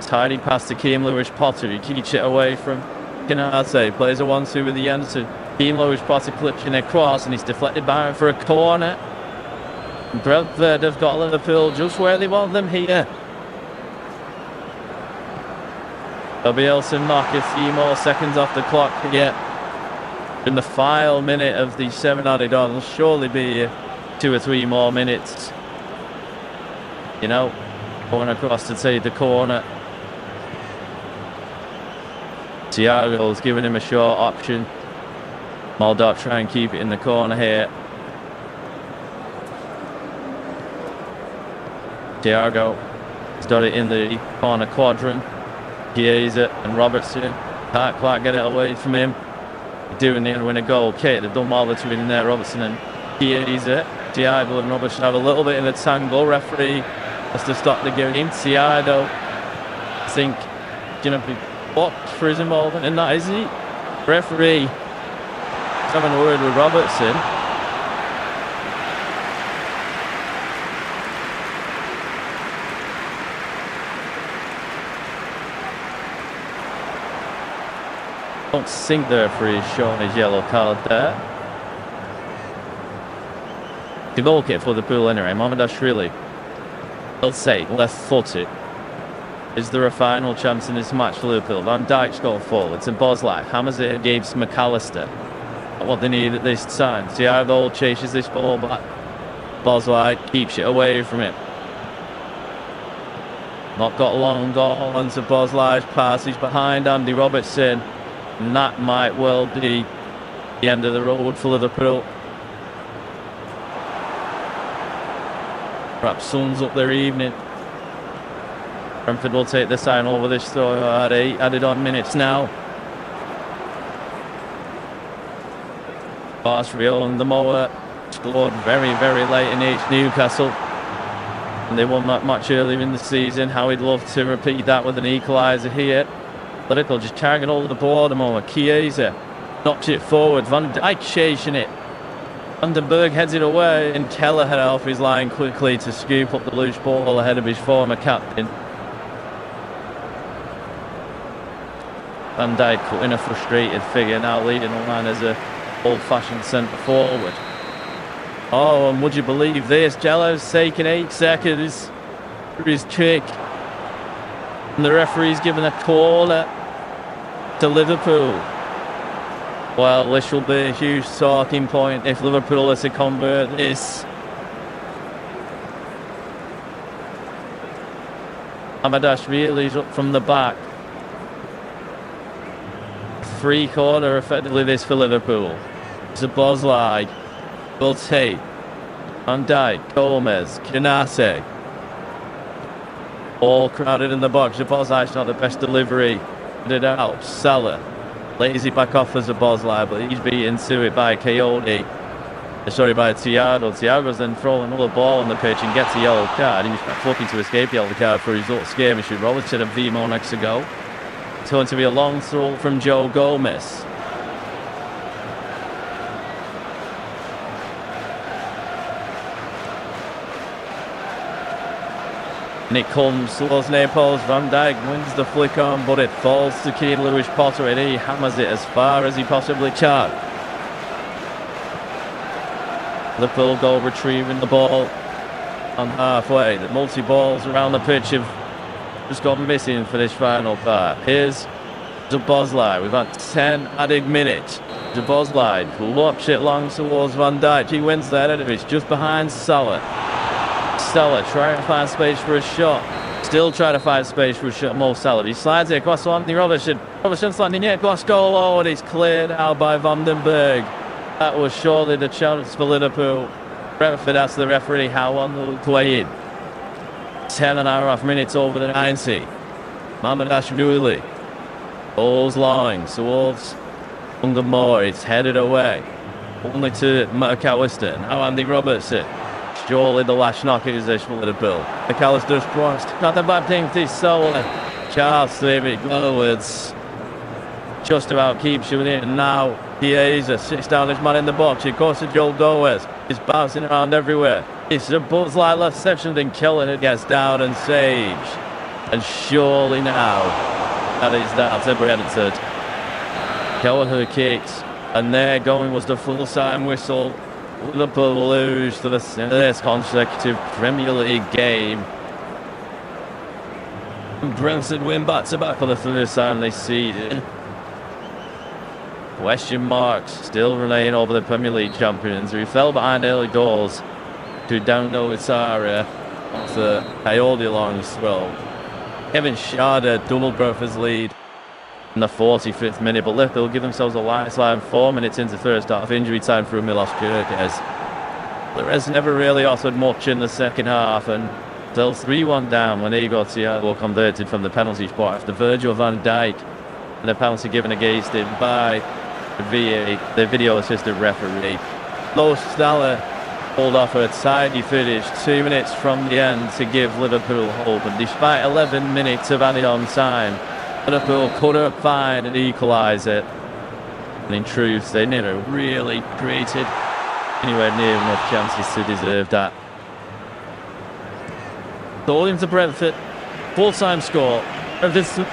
Tidy pass to Keane Lewis-Potter. He keeps it away from Canate. Plays a 1-2 with the Jensen. Keane Lewis-Potter clutching across, and he's deflected by for a corner. Brentford have got Liverpool just where they want them here. They'll be able to knock a few more seconds off the clock here. In the final minute of the 7 added on, will surely be 2 or 3 more minutes. Going across to take the corner. Thiago's giving him a short option. Muldock try and keep it in the corner here. Thiago has got it in the corner quadrant. Chiesa and Robertson can't quite get it away from him. Doing the win a goal. Kate, they've done well between there. Robertson and Chiesa. Thiago and Robertson have a little bit in a tangle. Referee has to stop the game. Thiago, I think, going to be blocked for his involvement in that, is he? Referee is having a word with Robertson. I don't think the referee is showing his yellow card there. The goal kick for the pool anyway. Mamardashvili, they'll say left-footed. Is there a final chance in this match for Liverpool? Van Dijk's going forward to Bosley. Hammers it against McAllister. What they need at this time. Thiago chases this ball back. Bosley keeps it away from him. Not got long got onto Bosley's pass. He's behind Andy Robertson. And that might well be the end of the road for Liverpool. Perhaps sums up their evening. Brentford will take the sign over this throw at 8 added on minutes now. Barsfield and the Mower scored very, very late in each Newcastle. And they won that match earlier in the season. How he'd love to repeat that with an equaliser here. Liverpool just carrying all of the ball at the moment. Chiesa knocks it forward. Van Dijk chasing it. Vandenberg heads it away, and Keller head off his line quickly to scoop up the loose ball ahead of his former captain. Van Dijk cutting a frustrated figure, now leading the line as a old-fashioned centre forward. Oh, and would you believe this? Jello's taking 8 seconds for his kick. And the referee's given a corner to Liverpool. Well, this will be a huge talking point if Liverpool are to convert this. Mamardashvili's up from the back. 3-quarter effectively this for Liverpool. Szoboszlai will take. Van Dijk, Gomez, Canate. All crowded in the box. Szoboszlai's not the best delivery. Put it out. Salah lays it back off for Szoboszlai, but he's beaten to it by Coyote. Sorry, by Thiago. Thiago's then throwing another ball on the pitch and gets a yellow card. He was looking to escape yellow card for his little skirmish with Robertson and Vimo next ago. It's going to be a long throw from Joe Gomez. And it comes towards Naples. Van Dijk wins the flick on, but it falls to Keane Lewis-Potter, and he hammers it as far as he possibly can. Liverpool goal retrieving the ball on halfway. The multi-balls around the pitch have just gone missing for this final part. Here's Szoboszlai. We've had 10 added minutes. Szoboszlai lobs it long towards Van Dijk. He wins that, and it's just behind Salah. Salah trying to find space for a shot. Still trying to find space for a shot. Mo Salah. He slides it across to Anthony Robertson. Robertson's landing near across goal. Oh, and he's cleared out by Vandenberg. That was surely the chance for Liverpool. Brentford asked the referee how long they looked away in. 10.5 minutes over the 90. Mohamed Ashmouli. Ball's line towards Moore. It's headed away. Only to McAllister. Now Andy Robertson. Surely the last knockout is this for Liverpool. McAllister's crossed. Nothing but things this soul. Charles David Glowards just about keeps you in it. And now Chiesa sits down his man in the box. He goes to Joel Gomez. He's bouncing around everywhere. It's a buzz like left section. Then Killen it gets down and saves. And surely now that is down to Brentford. Kelleher kicks. And there going was the full-time whistle. Liverpool lose to this consecutive Premier League game. Brentford win back-to-back for the first time this season. Question marks still remain over the Premier League champions, who fell behind early goals to Dano Itara after Coyote Long's throw. Kevin Schade doubled Brentford's lead in the 45th minute, but Liverpool give themselves a lifeline 4 minutes into the first half. Injury time for Milos Kerkez. Perez never really offered much in the second half, and still 3-1 down when Igor Thiago converted from the penalty spot after Virgil van Dijk and the penalty given against him by the video assistant referee. Mo Salah pulled off a tidy finish 2 minutes from the end to give Liverpool hope, and despite 11 minutes of added on time, Liverpool couldn't find an equaliser, and in truth they never really created anywhere near enough chances to deserve that. So into Brentford, full-time score. Brentford